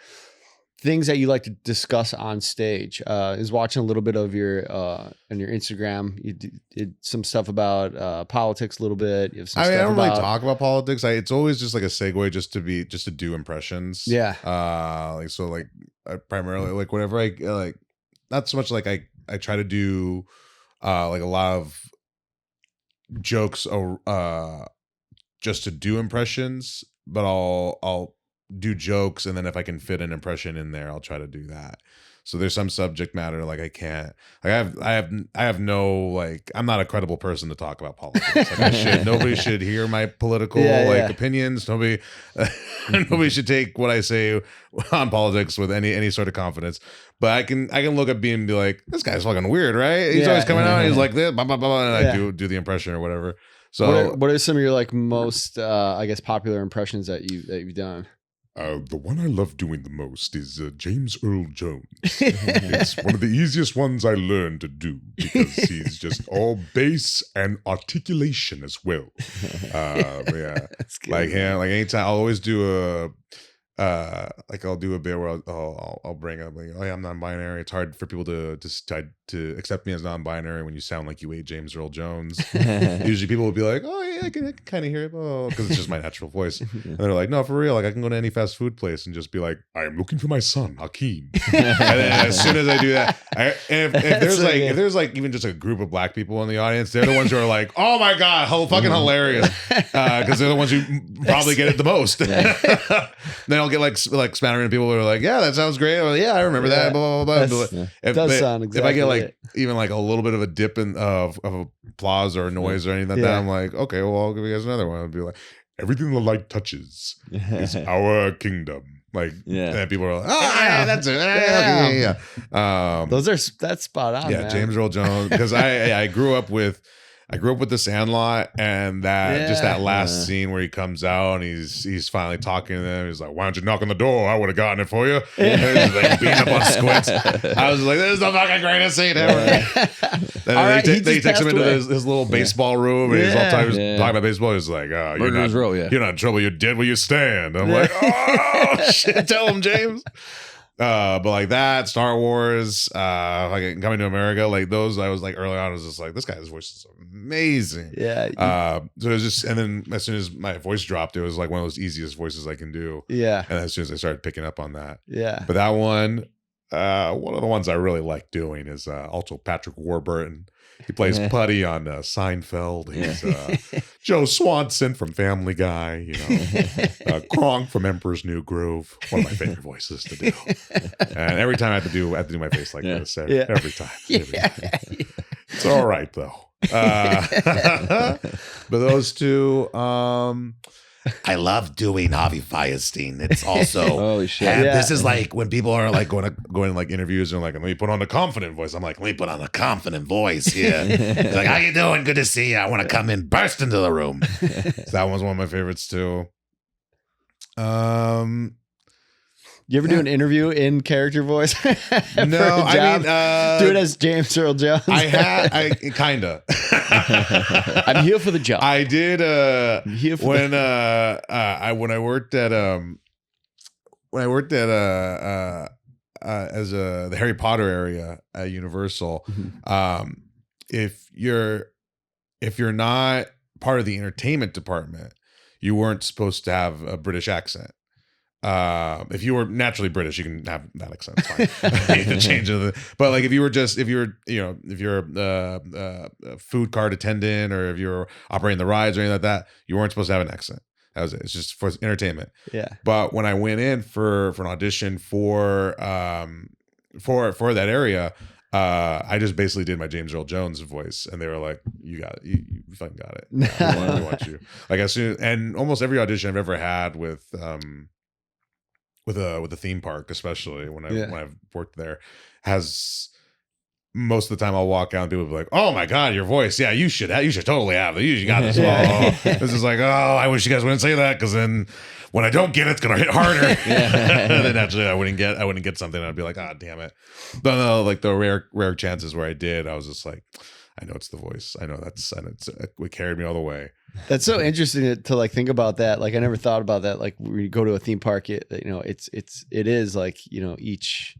things that you like to discuss on stage. Is watching a little bit of your on your Instagram. You did some stuff about politics a little bit. You have some I mean, I stuff don't really about talk about politics. It's always just like a segue just to do impressions. Yeah. Like so like I primarily like whenever I like not so much like I try to do like a lot of jokes just to do impressions, but I'll do jokes, and then if I can fit an impression in there, I'll try to do that. So there's some subject matter like I can't, like I have no, like I'm not a credible person to talk about politics. Like nobody should hear my political opinions. Nobody should take what I say on politics with any sort of confidence. But I can look at me and be like, this guy's fucking weird, right? He's always coming out and he's like this, blah blah blah, and I do the impression or whatever. So what are some of your like most I guess popular impressions that you've done? The one I love doing the most is James Earl Jones. It's one of the easiest ones I learned to do because he's just all bass and articulation as well. But yeah, like him. Like anytime, I'll always do like I'll do a bit where I'll bring up like, oh yeah, I'm non-binary. It's hard for people to accept me as non-binary when you sound like you ate James Earl Jones. Usually people will be like, oh yeah, I can kind of hear it, because it's just my natural voice. And they're like, no, for real, like I can go to any fast food place and just be like, I am looking for my son Hakeem. And then as soon as I do that, if there's like even just a group of black people in the audience, they're the ones who are like, oh my god, fucking hilarious, because they're the ones who probably get it the most. Then I'll get like smattering people who are like, yeah, that sounds great. Like, yeah, I remember that. Blah blah blah. It does sound exactly. If I get like even like a little bit of a dip of applause or noise or anything like that, I'm like, okay, well, I'll give you guys another one. I'll be like, everything the light touches is our kingdom. Like, and people are like, oh yeah, that's it. Yeah. That's spot on. Yeah, man. James Earl Jones, because I grew up with The Sandlot, and just that last scene where he comes out and he's finally talking to them. He's like, "Why don't you knock on the door? I would have gotten it for you." And he's like beating up on squints. I was like, "This is the fucking greatest scene ever." Then they takes him into his little baseball room, and he's all talking about baseball. He's like, "Oh, you're not in trouble. You're dead where you stand." I'm like, "Oh shit, tell him, James." But like that, Star Wars, like Coming to America, like those, I was like early on, I was just like, this guy's voice is amazing. Yeah. So it was just, and then as soon as my voice dropped, it was like one of those easiest voices I can do. Yeah. And as soon as I started picking up on that. Yeah. But that one of the ones I really like doing is also Patrick Warburton. He plays Putty on Seinfeld. He's Joe Swanson from Family Guy. You know, Kronk from Emperor's New Groove. One of my favorite voices to do. And every time I have to do my face like this. Every time. It's all right though. But those two. I love doing Harvey Fierstein. It's also holy shit. This is like when people are like going to like interviews and like, let me put on a confident voice. I'm like, let me put on a confident voice here. Like, how you doing? Good to see you. I want to come in, burst into the room. So that was one of my favorites too. You ever do an interview in character voice? No, I mean, do it as James Earl Jones. I kinda. I'm here for the job. I did when I worked at as the Harry Potter area at Universal. If you're not part of the entertainment department, you weren't supposed to have a British accent. If you were naturally British, you can have that accent. It's fine. You can change it. But like if you're a food cart attendant, or if you're operating the rides or anything like that, you weren't supposed to have an accent. That was it. It's just for entertainment. Yeah. But when I went in for an audition for that area, I just basically did my James Earl Jones voice, and they were like, "You got it. You fucking got it. We want you." Like as soon, and almost every audition I've ever had with a theme park, especially when I've worked there, has most of the time I'll walk out and people will be like, "Oh my god, your voice! Yeah, you should totally have it. You got this." This is like, oh, I wish you guys wouldn't say that, because then when I don't get it, it's gonna hit harder. And then actually I wouldn't get something. And I'd be like, "Ah, damn it!" But no, like the rare chances where I did, I was just like, I know it's the voice. I know it's it carried me all the way. That's so interesting to like think about that. Like I never thought about that. Like when you go to a theme park, it is like, each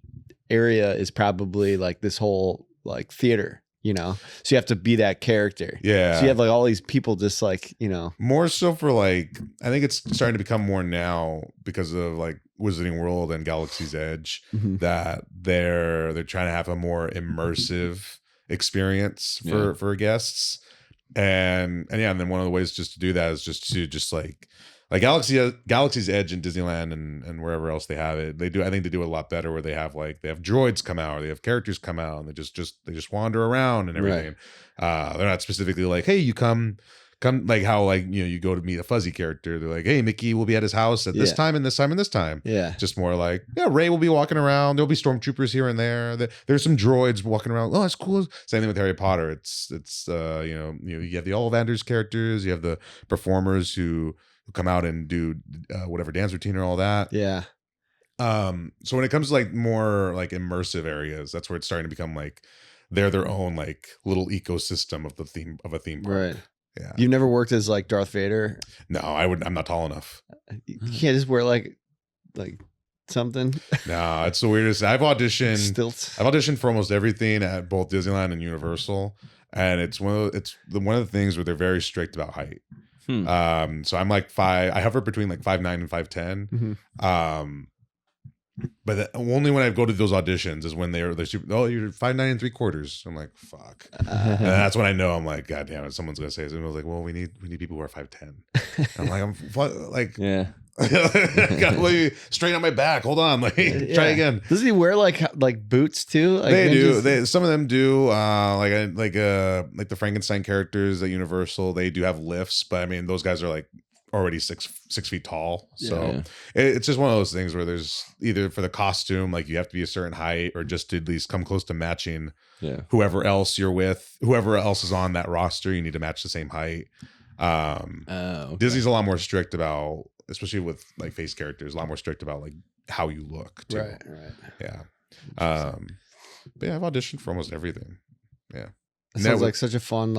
area is probably like this whole like theater, so you have to be that character. Yeah. So you have like all these people just like, more so for like, I think it's starting to become more now because of like Wizarding World and Galaxy's Edge, that they're trying to have a more immersive experience for guests. And then one of the ways just to do that is just to like Galaxy's Edge and Disneyland and wherever else they have it. I think they do it a lot better where they have droids come out, or they have characters come out, and they just wander around and everything. Right. They're not specifically like, hey, you come like how you go to meet a Fuzzy character. They're like, hey, Mickey will be at his house at this time and this time and this time. Yeah. Just more like, Ray will be walking around. There'll be stormtroopers here and there. There's some droids walking around. Oh, that's cool. Same thing with Harry Potter. It's you have the Ollivanders characters. You have the performers who come out and do whatever dance routine or all that. Yeah. So when it comes to like more like immersive areas, that's where it's starting to become like they're their own like little ecosystem of a theme park. Right. Yeah. You never worked as like Darth Vader? No, I'm not tall enough. You can't just wear like something. No, it's the weirdest. I've auditioned for almost everything at both Disneyland and Universal, and it's one of the things where they're very strict about height. So I'm like I hover between like 5'9" and 5'10". But only when I go to those auditions is when they're super. Oh, you're 5'9" and 3/4. I'm like, fuck. And that's when I know I'm like, God damn it, someone's gonna say something. I was like, well, we need people who are 5'10". I'm like, yeah. Got to straight on my back. Hold on, try again. Does he wear like boots too? Like they do. Some of them do. Like the Frankenstein characters at Universal, they do have lifts, but I mean, those guys are like already 6 feet tall. So it's just one of those things where there's either for the costume, like you have to be a certain height, or just to at least come close to matching whoever else you're with, whoever else is on that roster. You need to match the same height. Okay. Disney's a lot more strict about, especially with like face characters, a lot more strict about like how you look too. Right. Yeah. But yeah, I've auditioned for almost everything. Yeah. It sounds like such a fun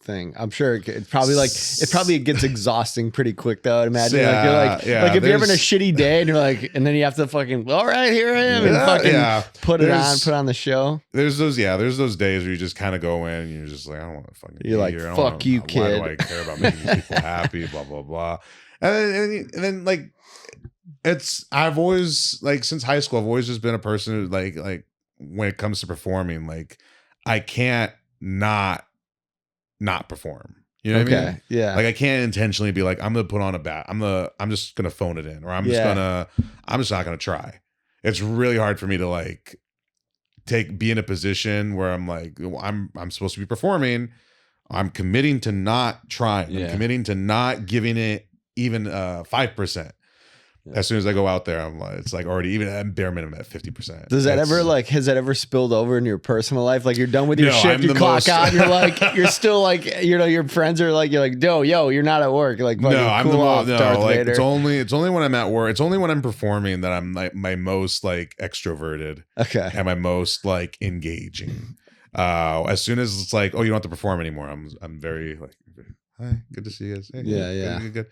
thing. I'm sure it probably gets exhausting pretty quick though. I'd imagine if you're having a shitty day and you're like, and then you have to fucking, all right, here I am, and fucking put on the show. There's those days where you just kind of go in and you're just like, I don't want to fucking. You're like, fuck you, kid. Why do I care about making these people happy? Blah blah blah. And then like, I've always like since high school, I've always just been a person who like when it comes to performing, like I can't not perform. You know what I mean? Yeah. Like I can't intentionally be like, I'm gonna put on a bat. I'm just gonna phone it in, or I'm just not gonna try. It's really hard for me to like be in a position where I'm like, I'm supposed to be performing. I'm committing to not trying. Yeah. I'm committing to not giving it even 5%. As soon as I go out there, I'm like, it's like already even at bare minimum at 50%. Does that has that ever spilled over in your personal life? Like you're done with your shift, you clock out, you're like, you're still like, your friends are like, you're like, yo, you're not at work. You're like, Darth Vader. It's only when I'm at work. It's only when I'm performing that I'm like my most like extroverted. Okay. And my most like engaging. As soon as it's like, oh, you don't have to perform anymore, I'm very like, hi, good to see you guys. Hey, good.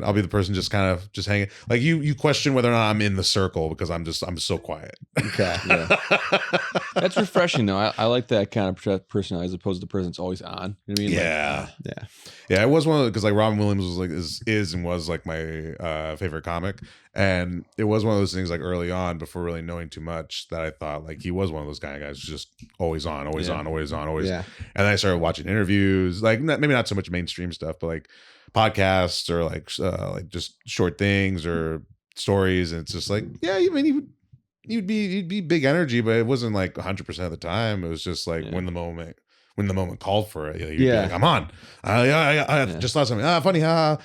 I'll be the person just kind of just hanging. Like you question whether or not I'm in the circle because I'm so quiet. Okay, yeah. That's refreshing though. I like that kind of personality as opposed to the person that's always on. You know what I mean? Yeah, yeah. It was one of because like Robin Williams was like is and was like my favorite comic, and it was one of those things like early on before really knowing too much that I thought like he was one of those kind of guys just always on. Yeah. And then I started watching interviews, like maybe not so much mainstream stuff, but like podcasts or like just short things or stories, and it's just like, yeah, I mean you'd be big energy, but it wasn't like 100% of the time. It was just like when the moment called for it, you'd be like, I'm on. I just thought something funny,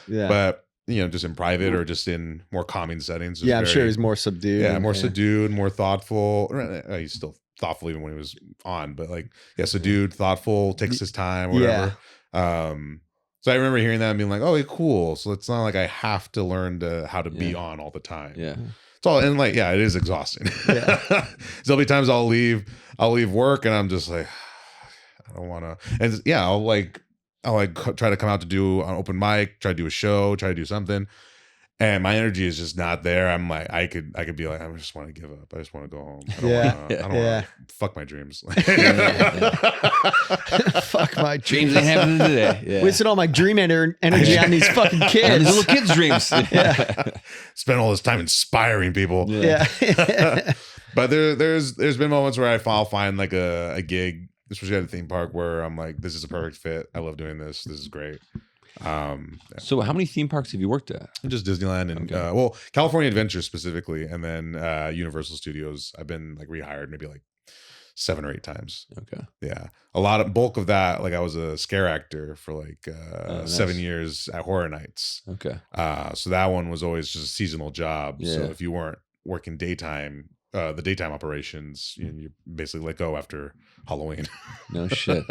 but just in private or just in more calming settings. I'm sure he's more subdued. Yeah, more subdued, more thoughtful. He's still thoughtful even when he was on, but like subdued, thoughtful, takes his time, whatever. So I remember hearing that and being like, oh, cool. So it's not like I have to learn how to be on all the time. Yeah. It's all, and like, it is exhausting. Yeah. There'll be times I'll leave work and I'm just like, don't want to. And yeah, I'll try to come out to do an open mic, try to do a show, try to do something. And my energy is just not there. I'm like, I could be like, I just want to give up. I just want to go home. I don't want to fuck my dreams. Fuck my Dreams ain't happening today. Yeah. Wasted all my dream energy on these fucking And kids. these little kids' dreams. Spend all this time inspiring people. Yeah. But there's been moments where I'll find like a gig, especially at a theme park, where I'm like, this is a perfect fit. I love doing this. This is great. So how many theme parks have you worked at? Just Disneyland and California Adventure specifically, and then Universal Studios. I've been like rehired maybe like 7 or 8 times. Okay. Yeah, a lot of bulk of that. Like I was a scare actor for like 7 years at Horror Nights. Okay. So that one was always just a seasonal job. Yeah. So if you weren't working daytime, the daytime operations, you basically let go after Halloween. No shit.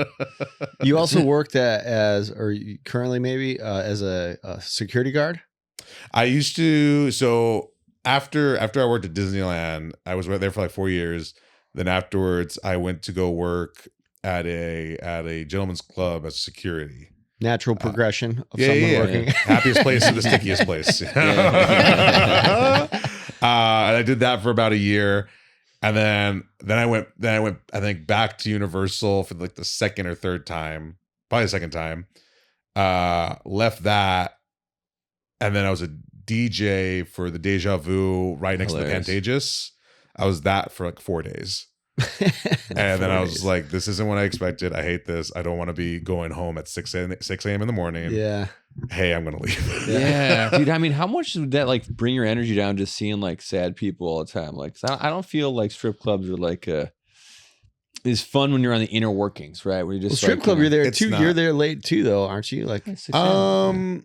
You also worked currently maybe as a security guard? I used to. So after I worked at Disneyland, I was there for like 4 years. Then afterwards, I went to go work at a gentleman's club as security. Natural progression of someone working. Happiest place to the stickiest place. And I did that for about a year. And then I went I think back to Universal for like the second or third time, probably the second time. Left that, and then I was a DJ for the Deja Vu right next to the Pantages. I was that for like 4 days. And then I was like, this isn't what I expected. I hate this. I don't want to be going home at 6 a.m. in the morning. Yeah. Hey, I'm gonna leave. Yeah, dude. I mean, how much would that like bring your energy down just seeing like sad people all the time? Like, I don't feel like strip clubs are like is fun when you're on the inner workings, right? Where you just strip club, you're there too. Not. You're there late too, though, aren't you? Like, the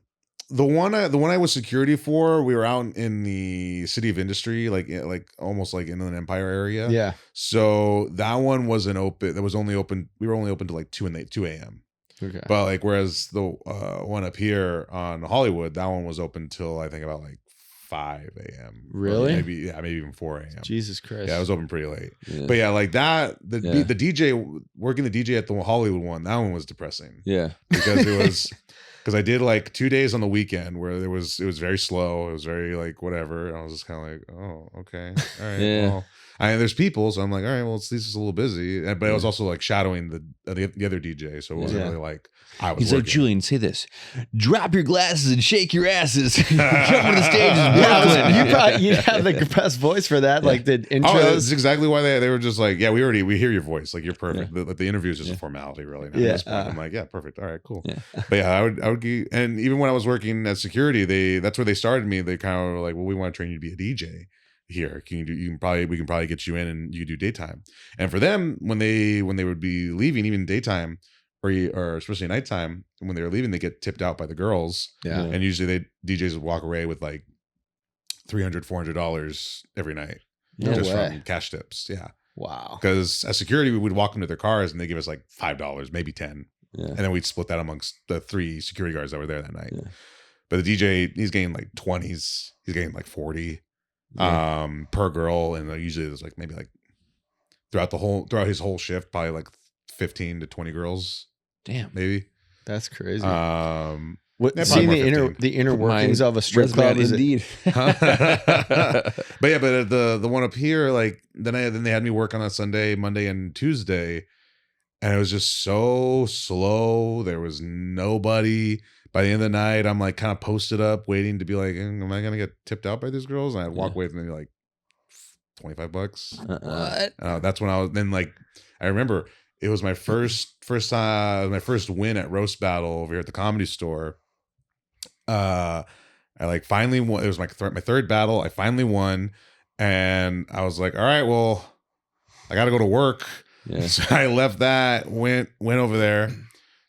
one I was security for, we were out in the City of Industry, like almost like Inland Empire area. Yeah. So that one wasn't open. That was only open. We were only open to like 2 a.m. Okay. But like, whereas the one up here on Hollywood, that one was open till I think about like 5 a.m. Really? Maybe even 4 a.m. Jesus Christ. Yeah, it was open pretty late. Yeah. But yeah, like that, the DJ, working the DJ at the Hollywood one, that one was depressing. Yeah. Because it was, because I did like 2 days on the weekend where it was very slow. It was very like whatever. And I was just kind of like, oh, okay. All right. Yeah. Well, there's people. So I'm like, all right, well, this is a little busy. But I was also like shadowing the other DJ. So it wasn't really like I was He's working. like, Julian, say this. Drop your glasses and shake your asses. Jump on the stage in Brooklyn. You have the best voice for that. Like the intros. Oh, that's exactly why they were just like, yeah, we hear your voice. Like, you're perfect. Yeah. The interview is just a formality, really. Now, at this point. I'm like, yeah, perfect. All right, cool. Yeah. But yeah, I would, and even when I was working at security, that's where they started me. They kind of were like, well, we want to train you to be a DJ here. We can probably get you in and you do daytime. And for them, when they would be leaving, even daytime, or especially nighttime, when they were leaving, they get tipped out by the girls. Yeah. And usually DJs would walk away with like $300-$400 every night. No just way. from cash tips. Yeah. Wow. Because as security, we would walk them to their cars and they give us like $5, maybe 10. Yeah. And then we'd split that amongst the 3 security guards that were there that night. Yeah. But the DJ, he's getting like 20s. He's getting like 40 per girl. And usually there's like maybe like throughout his whole shift, probably like 15 to 20 girls. Damn. Maybe. That's crazy. Seeing the inner workings of a strip club is indeed. But yeah, but the one up here, like then they had me work on a Sunday, Monday, and Tuesday, and it was just so slow. There was nobody. By the end of the night, I'm like kind of posted up, waiting to be like, am I gonna get tipped out by these girls? And I'd walk away with maybe like $25. What? That's when I was then like I remember it was my first win at Roast Battle over here at the Comedy Store. I like finally won. It was my third battle. I finally won, and I was like, all right, well, I got to go to work. Yeah. So I left that, went over there,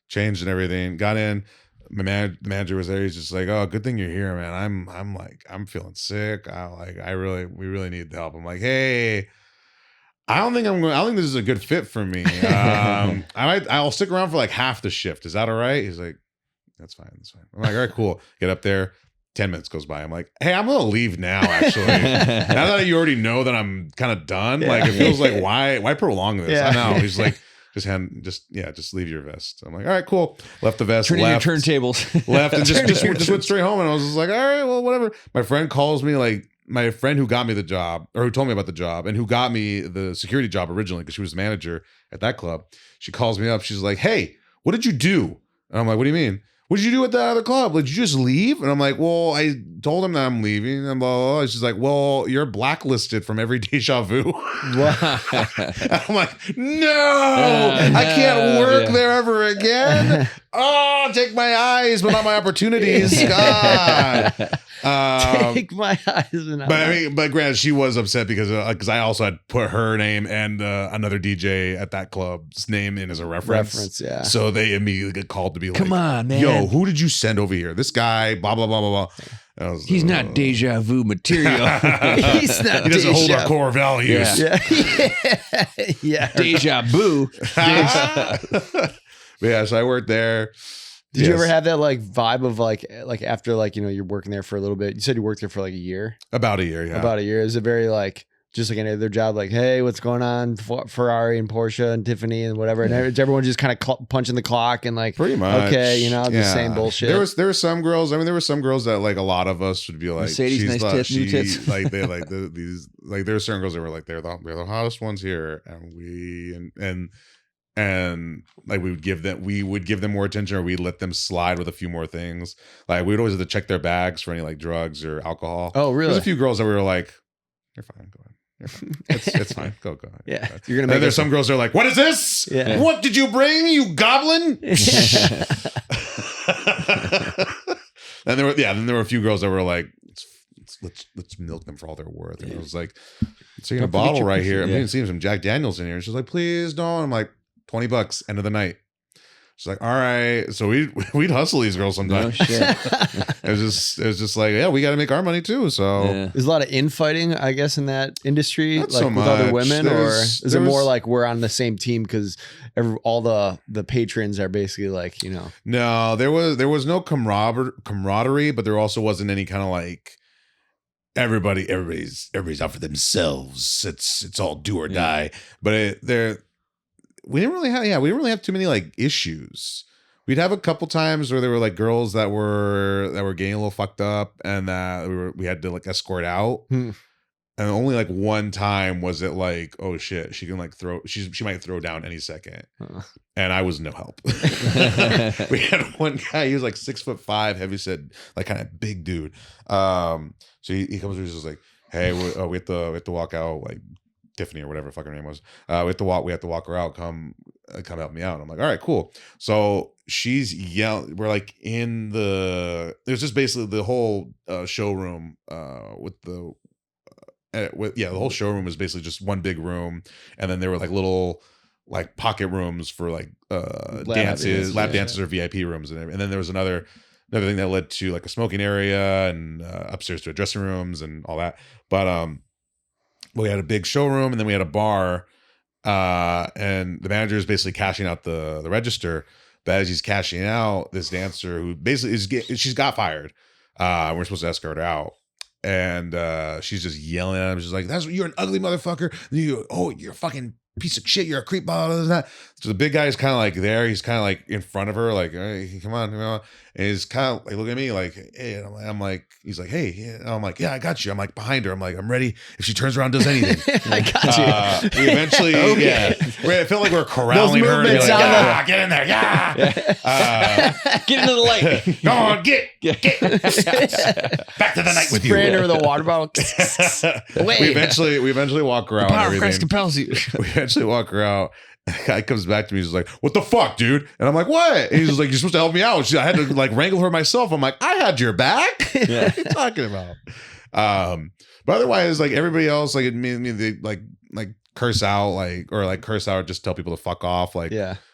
changed and everything, got in. The manager was there. He's just like, oh, good thing you're here, man. I'm feeling sick. We really need the help. I'm like, hey, I don't think this is a good fit for me. I'll stick around for like half the shift. Is that all right? He's like, that's fine. I'm like, all right, cool. Get up there. 10 minutes goes by. I'm like, hey, I'm gonna leave now. Actually, now that you already know that I'm kind of done, like it feels like why prolong this? Yeah. I know. He's like, just leave your vest. I'm like, all right, cool. Left the vest, Turn in your left, turntables. left, and just went straight home. And I was just like, all right, well, whatever. My friend calls me, like my friend who got me the job, or who told me about the job, and who got me the security job originally, because she was the manager at that club. She calls me up. She's like, hey, what did you do? And I'm like, what do you mean? What did you do at that other club? Like, did you just leave? And I'm like, well, I told him that I'm leaving. And blah, blah, blah. She's like, well, you're blacklisted from every Deja Vu. I'm like, no, I can't work there ever again. Oh, take my eyes, but not my opportunities. God. Take my eyes. But granted, she was upset because I also had put her name and another DJ at that club's name in as a reference. Yeah. So they immediately get called to be like, come on, man. Yo, who did you send over here? This guy, blah, blah, blah, blah, blah. He's not deja vu material. He's not. He doesn't hold our core values. Yeah. Deja vu. Yeah, so I worked there. Did you ever have that like vibe of like after like, you know, you're working there for a little bit? You said you worked there for like a year. About a year, yeah. About a year. Is it very like just like any other job? Like, hey, what's going on? Ferrari and Porsche and Tiffany and whatever. And everyone just kind of punching the clock and like, pretty much. Okay, you know, the same bullshit. There were some girls. I mean, there were some girls that like a lot of us would be like, Mercedes, she's nice tits, new tits. Like they like these like there were certain girls that were like they're the hottest ones here, and like we would give them more attention, or we'd let them slide with a few more things. Like we'd always have to check their bags for any like drugs or alcohol. Oh, really? There's a few girls that we were like, you're fine, go ahead. You're fine. It's fine. Go ahead. Yeah. Go You're gonna make there's some girls that are like, what is this? Yeah. What did you bring, you goblin? And then there were a few girls that were like, let's milk them for all they're worth. And I was like, taking a bottle right here. I'm seeing some Jack Daniels in here. And she's like, please don't. I'm like, $20, end of the night. She's like, all right. So we'd hustle these girls sometimes. No shit. It was just like, yeah, we got to make our money too. So there's a lot of infighting, I guess, in that industry, not like so with much. other women, or is it more like we're on the same team because all the patrons are basically like, you know? No, there was no camaraderie, but there also wasn't any kind of like everybody's out for themselves. It's all do or die. But we didn't really have too many like issues. We'd have a couple times where there were like girls that were getting a little fucked up, and that we had to like escort out. And only like one time was it like, oh shit, she can like she might throw down any second. And I was no help. We had one guy, he was like 6'5", heavy set, like kind of big dude. So he comes over, he's just like, hey, we have to walk out, like Tiffany or whatever the fuck her name was. We have to walk her out. Come help me out. And I'm like, all right, cool. So she's yelling. We're like it was just basically the whole showroom the whole showroom was basically just one big room, and then there were like little like pocket rooms for like lap dances or VIP rooms, and then there was another thing that led to like a smoking area and upstairs to a dressing rooms and all that. But we had a big showroom, and then we had a bar, and the manager is basically cashing out the register. But as he's cashing out, this dancer who basically she's got fired. We're supposed to escort her out, and she's just yelling at him. She's like, "You're an ugly motherfucker. You're a fucking piece of shit. You're a creep." Blah, blah, blah, blah. So the big guy is kind of like there. He's kind of like in front of her, like, hey, come on, and he's kind of like looking at me like, hey, and I'm like, he's like, hey, yeah. And I'm like, yeah, I got you. I'm like behind her. I'm like, I'm ready if she turns around and does anything. I got you. We eventually, I feel like we're corralling her. Like, get in there, get into the light. Go on, get back to the night with you. Spraying her with a water bottle. We eventually walk her out. The power of Christ compels you. We eventually walk her out. The guy comes back to me. He's like, "What the fuck, dude?" And I'm like, "What?" And he's like, "You're supposed to help me out." I had to like wrangle her myself. I'm like, "I had your back." What are you talking about? But otherwise, like everybody else, like they like curse out, curse out, just tell people to fuck off, like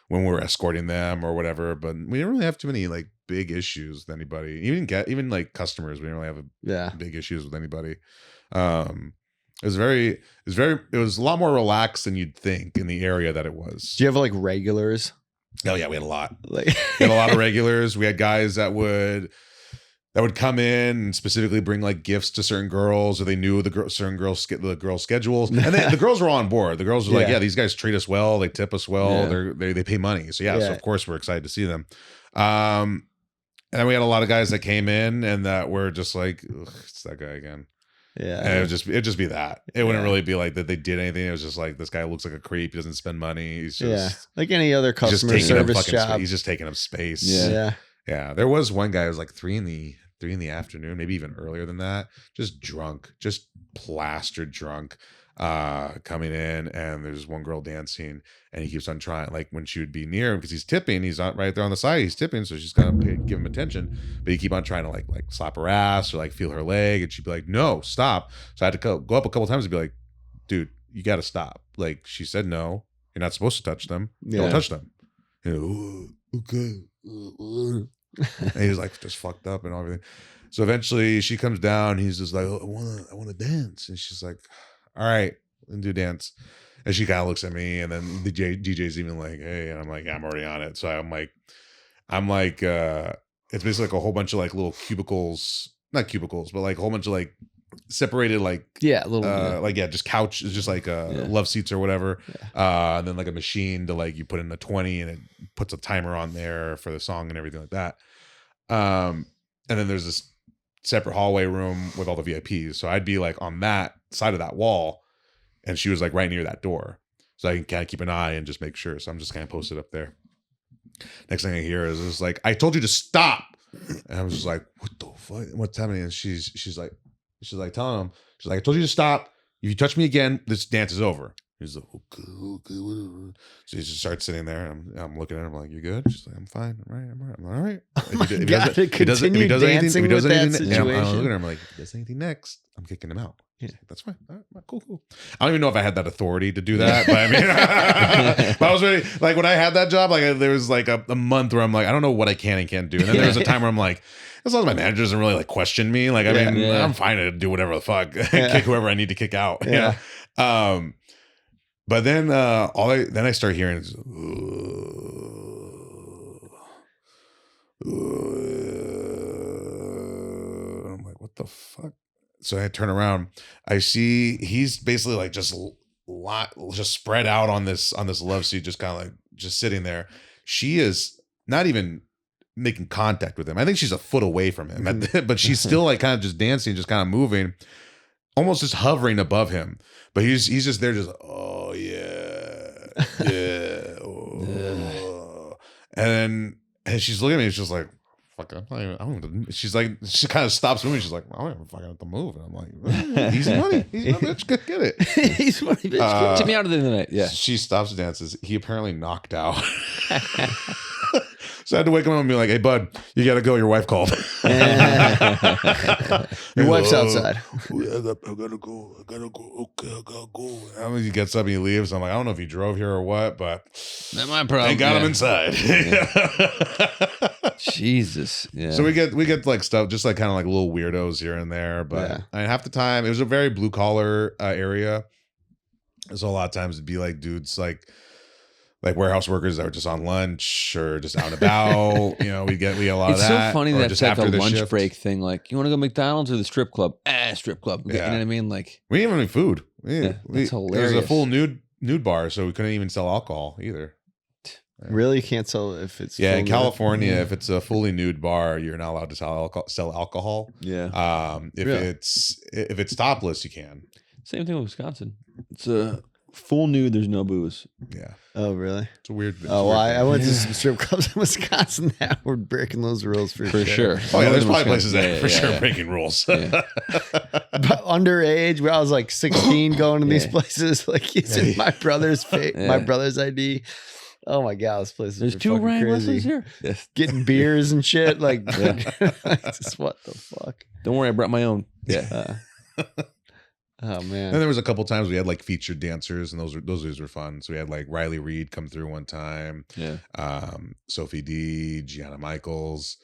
when we're escorting them or whatever. But we didn't really have too many like big issues with anybody. Even like customers, we didn't really have big issues with anybody. It was a lot more relaxed than you'd think in the area that it was. Do you have like regulars? Oh yeah, we had a lot. We had a lot of regulars. We had guys that would that would come in and specifically bring like gifts to certain girls, or they knew certain girls schedules, and the girls were on board. The girls were like, yeah, these guys treat us well, they tip us well, they pay money. So so of course we're excited to see them. And then we had a lot of guys that came in and that were just like, it's that guy again. Yeah, and it'd just be that. It wouldn't really be like that they did anything. It was just like, this guy looks like a creep. He doesn't spend money. He's just like any other customer service job. He's just taking up space. Yeah. There was one guy who was like 3 in the afternoon, maybe even earlier than that, just drunk, just plastered drunk, coming in, and there's one girl dancing, and he keeps on trying, like when she would be near him, because he's tipping, he's not right there on the side, he's tipping, so she's gonna give him attention, but he keep on trying to like slap her ass or like feel her leg, and she'd be like, no, stop. So I had to go up a couple times and be like, dude, you gotta stop. Like, she said no, you're not supposed to touch them. Don't touch them. Okay. And he was like just fucked up and everything. So eventually she comes down, he's just like, I wanna dance, and she's like, all right, and do dance. And she kind of looks at me, and then the DJ's even like, hey, and I'm like, I'm already on it. So I'm like it's basically like a whole bunch of like little cubicles, not cubicles, but like a whole bunch of like separated like just couch, it's just like love seats or whatever, and then like a machine to like you put in a 20 and it puts a timer on there for the song and everything like that, and then there's this separate hallway room with all the VIPs, so I'd be like on that side of that wall, and she was like right near that door, so I can kind of keep an eye and just make sure. So I'm just kind of posted up there. Next thing I hear is just like, I told you to stop, and I was just like, what the fuck, what's happening? And she's like telling him, she's like, I told you to stop. If you touch me again, this dance is over. He's like, okay, whatever. So he just starts sitting there, and I'm looking at him like, you good? She's like, I'm fine. I'm all right. If he does anything, I'm looking at him like, if he does anything next, I'm kicking him out. Yeah, that's fine. All right, cool. I don't even know if I had that authority to do that, but I mean, but I was really like, when I had that job, like there was like a month where I'm like, I don't know what I can and can't do, and then there was a time where I'm like, as long as my manager doesn't really like question me, like I mean, I'm fine to do whatever the fuck, kick whoever I need to kick out. Yeah. But then then I start hearing is, I'm like, what the fuck? So I turn around, I see he's basically like just spread out on this love seat, just kind of like just sitting there. She is not even making contact with him. I think she's a foot away from him, but she's still like kind of just dancing, just kind of moving, almost just hovering above him. But he's just there, just oh yeah, oh. And she's looking at me, she's like, fuck, she's like, she kind of stops moving. She's like, I don't even fucking have to move. And I'm like, easy money, bitch, get it. Easy money, bitch. Take me out of the night. Yeah. She stops and dances. He apparently knocked out. So I had to wake him up and be like, hey, bud, you got to go. Your wife called. Your wife's outside. I gotta go. Okay, I gotta go. I mean, he gets up and he leaves. I'm like, I don't know if he drove here or what, but not my problem. They got him inside. Jesus. Yeah. So we get like stuff, just like kind of like little weirdos here and there. But I mean, half the time it was a very blue collar area. So a lot of times it'd be like dudes like warehouse workers that were just on lunch or just out and about. You know, we get a lot of that. It's so funny that it's like a lunch break thing. Like, you want to go McDonald's or the strip club? Strip club. You know what I mean? Like, we didn't have any food. That's hilarious. It was a full nude bar, so we couldn't even sell alcohol either. Really? You can't sell if it's in California, if it's a fully nude bar, you're not allowed to sell alcohol. Yeah. If it's topless, you can. Same thing with Wisconsin. It's a full nude. There's no booze. Yeah. Oh, really? It's a weird. I went to some strip clubs in Wisconsin that were breaking those rules for sure. Oh yeah, there's probably places that for sure breaking rules. But underage, where I was like 16, going to these places, like using my brot's ID. Oh my god, this place is There's 2 Ryan Wrestlers here. Getting beers and shit. Like, just what the fuck? Don't worry, I brought my own. Yeah. Oh man. And there was a couple times we had like featured dancers, and those were fun. So we had like Riley Reid come through one time. Yeah. Sophie D, Gianna Michaels.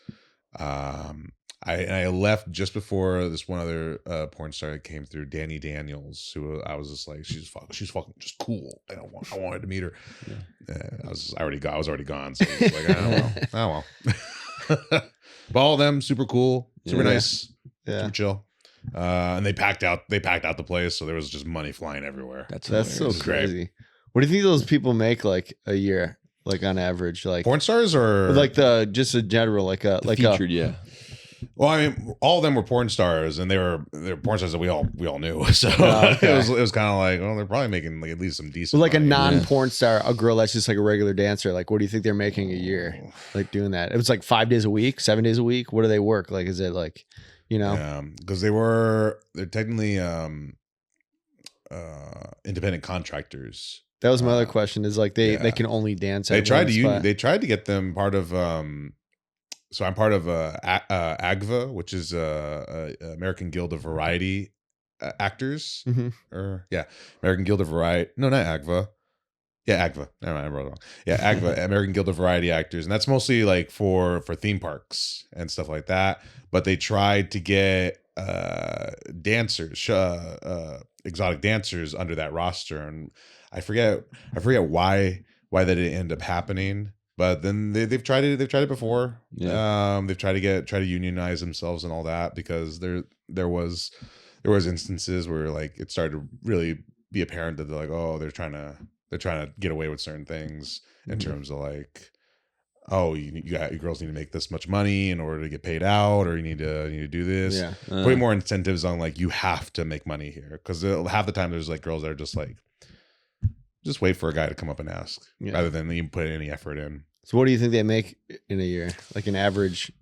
I left just before this one other porn star that came through, Danny Daniels, who I was just like, she's fucking just cool. I wanted to meet her. Yeah. I was already gone. So I was like, oh well. But all of them super cool. super nice, Yeah. super chill. And they packed out the place, so there was just money flying everywhere. That's so crazy. What do you think those people make like a year, like on average, like porn stars or like just a general, like a featured, yeah. Well, I mean, all of them were porn stars, and they're porn stars that we all knew. So okay. it was kind of like, well, they're probably making like at least some decent. So like money. a non-porn star, a girl that's just like a regular dancer. Like, what do you think they're making a year? Like doing that? It was like 5 days a week, 7 days a week. What do they work? Like, is it like, because they're technically independent contractors. That was my other question. Is like they can only dance. They tried to get them part of. So I'm part of AGVA, which is American Guild of Variety Actors. Mm-hmm. American Guild of Variety. No, not AGVA. Yeah, AGVA. Never mind, I wrote it wrong. Yeah, AGVA, American Guild of Variety Actors, and that's mostly like for theme parks and stuff like that. But they tried to get dancers, exotic dancers under that roster, and I forget why that didn't end up happening. But then they've tried it before. Yeah. They've tried to unionize themselves and all that, because there was instances where like it started to really be apparent that they're like, oh, they're trying to get away with certain things in terms of like, oh, you girls need to make this much money in order to get paid out, or you need to do this. Yeah. Putting more incentives on like, you have to make money here, because half the time there's like girls that are just like, just wait for a guy to come up and ask, rather than even put any effort in. So what do you think they make in a year? Like an average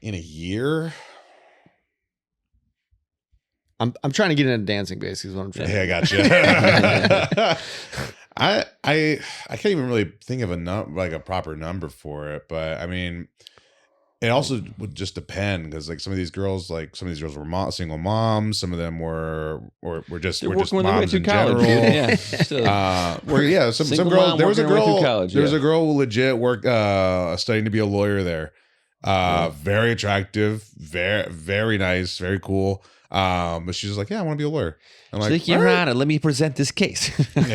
in a year? I'm trying to get into dancing, basically is what I'm trying. Yeah, I got you. I can't even really think of a proper number for it, but I mean, it also would just depend, because like some of these girls were single moms. Some of them were just moms in general. Yeah, some girls. There was a girl who legit worked studying to be a lawyer there. Very attractive, very very nice, very cool. But she's just like, yeah, I want to be a lawyer. I'm like, Your Honor, let me present this case. And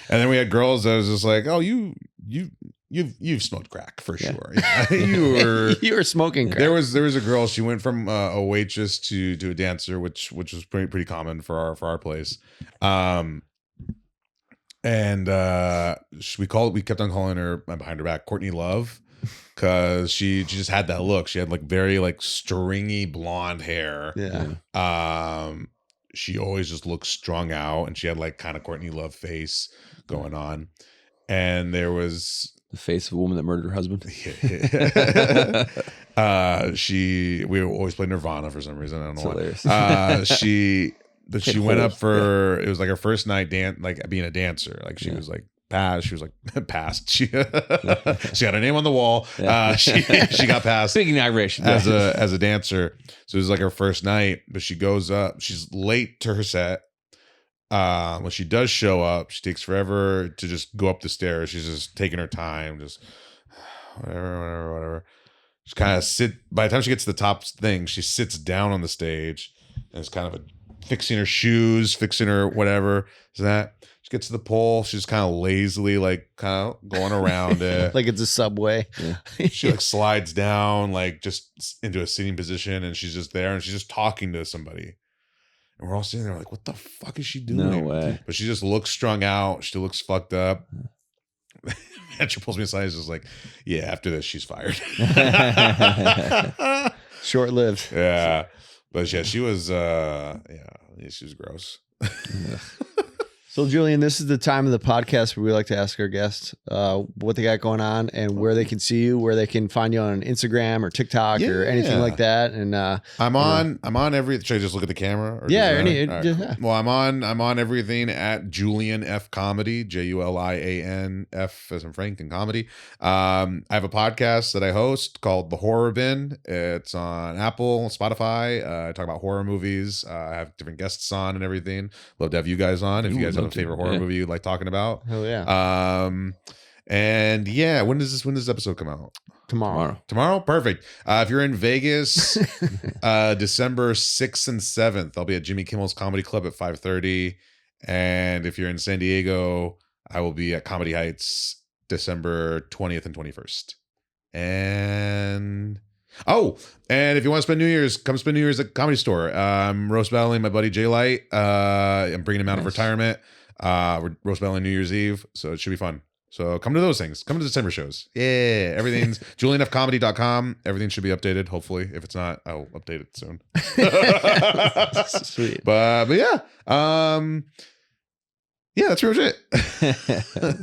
then we had girls that was just like, oh, You've smoked crack for sure. You were smoking crack. There was a girl. She went from a waitress to a dancer, which was pretty common for our place. And we kept on calling her behind her back Courtney Love, because she just had that look. She had like very like stringy blonde hair. Yeah. She always just looked strung out, and she had like kind of Courtney Love face going on. And there was the face of a woman that murdered her husband. We always play Nirvana for some reason. I don't know hilarious. why. She went up for it was like her first night like being a dancer. Like she was like passed. She was like passed. She got her name on the wall. She got passed. Big inauguration as a dancer. So it was like her first night. But she goes up. She's late to her set. When she does show up, she takes forever to just go up the stairs. She's just taking her time, just whatever. Just kind of by the time she gets to the top thing, she sits down on the stage, and it's kind of fixing her shoes, fixing her whatever. Is that she gets to the pole? She's kind of lazily, like, kind of going around it, like it's a subway. Yeah. She like slides down, like just into a sitting position, and she's just there, and she's just talking to somebody. And we're all sitting there like, what the fuck is she doing? No way. But she just looks strung out. She looks fucked up. And she pulls me aside. She's just like, yeah, after this, she's fired. Short-lived. Yeah. But yeah, she was gross. So, Julian, this is the time of the podcast where we like to ask our guests what they got going on and where they can see you, where they can find you on Instagram or TikTok or anything like that. And I'm on every. Should I just look at the camera? Well, I'm on everything at Julian F Comedy, Julian F as in Frank and comedy. I have a podcast that I host called The Horror Bin. It's on Apple, Spotify. I talk about horror movies. I have different guests on and everything. Love to have you guys on. If you guys have a favorite horror movie you'd like talking about. Oh yeah. And yeah, when does this episode come out? Tomorrow. Perfect. If you're in Vegas, December 6th and 7th, I'll be at Jimmy Kimmel's Comedy Club at 5:30. And if you're in San Diego, I will be at Comedy Heights December 20th and 21st. And Oh, and if you want to spend New Year's, come spend New Year's at Comedy Store. I'm roast battling my buddy Jay Light. I'm bringing him out of retirement. We're roast battling New Year's Eve, so it should be fun. So come to those things. Come to December shows. Yeah, everything's julianfcomedy.com. Everything should be updated. Hopefully, if it's not, I'll update it soon. Sweet. But yeah, yeah, that's pretty much it.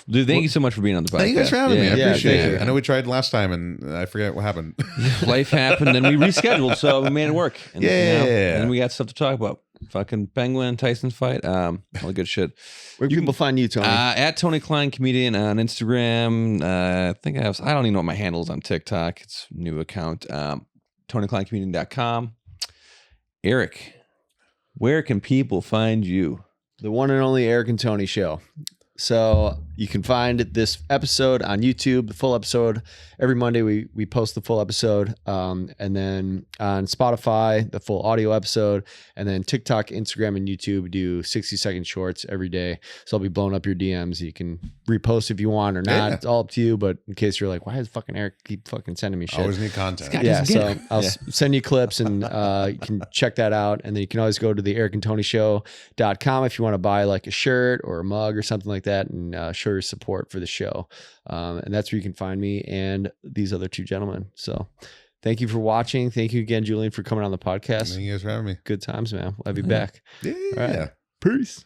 Dude, thank you so much for being on the podcast. Thank you guys for having me. I appreciate it. you. I know we tried last time and I forget what happened. Life happened and we rescheduled, so we made it work. And, Yeah. and we got stuff to talk about. Fucking Penguin, Tyson fight. All the good shit. Where can people find you, Tony? At Tony Klein Comedian on Instagram. I think I don't even know what my handle is on TikTok. It's a new account. TonyKleinComedian.com. Eric, where can people find you? The one and only Eric and Tony show. So you can find this episode on YouTube, the full episode. Every Monday we post the full episode. And then on Spotify, the full audio episode. And then TikTok, Instagram, and YouTube do 60-second shorts every day. So I'll be blowing up your DMs. You can repost if you want or not. Yeah. It's all up to you. But in case you're like, why does fucking Eric keep fucking sending me shit? Always need content. Yeah, so I'll send you clips and you can check that out. And then you can always go to the ericandtonyshow.com if you want to buy like a shirt or a mug or something like that and show your support for the show. And that's where you can find me and these other two gentlemen. So thank you for watching. Thank you again, Julian, for coming on the podcast. Thank you guys for having me. Good times, man. We'll have you back. Yeah. All right. Peace.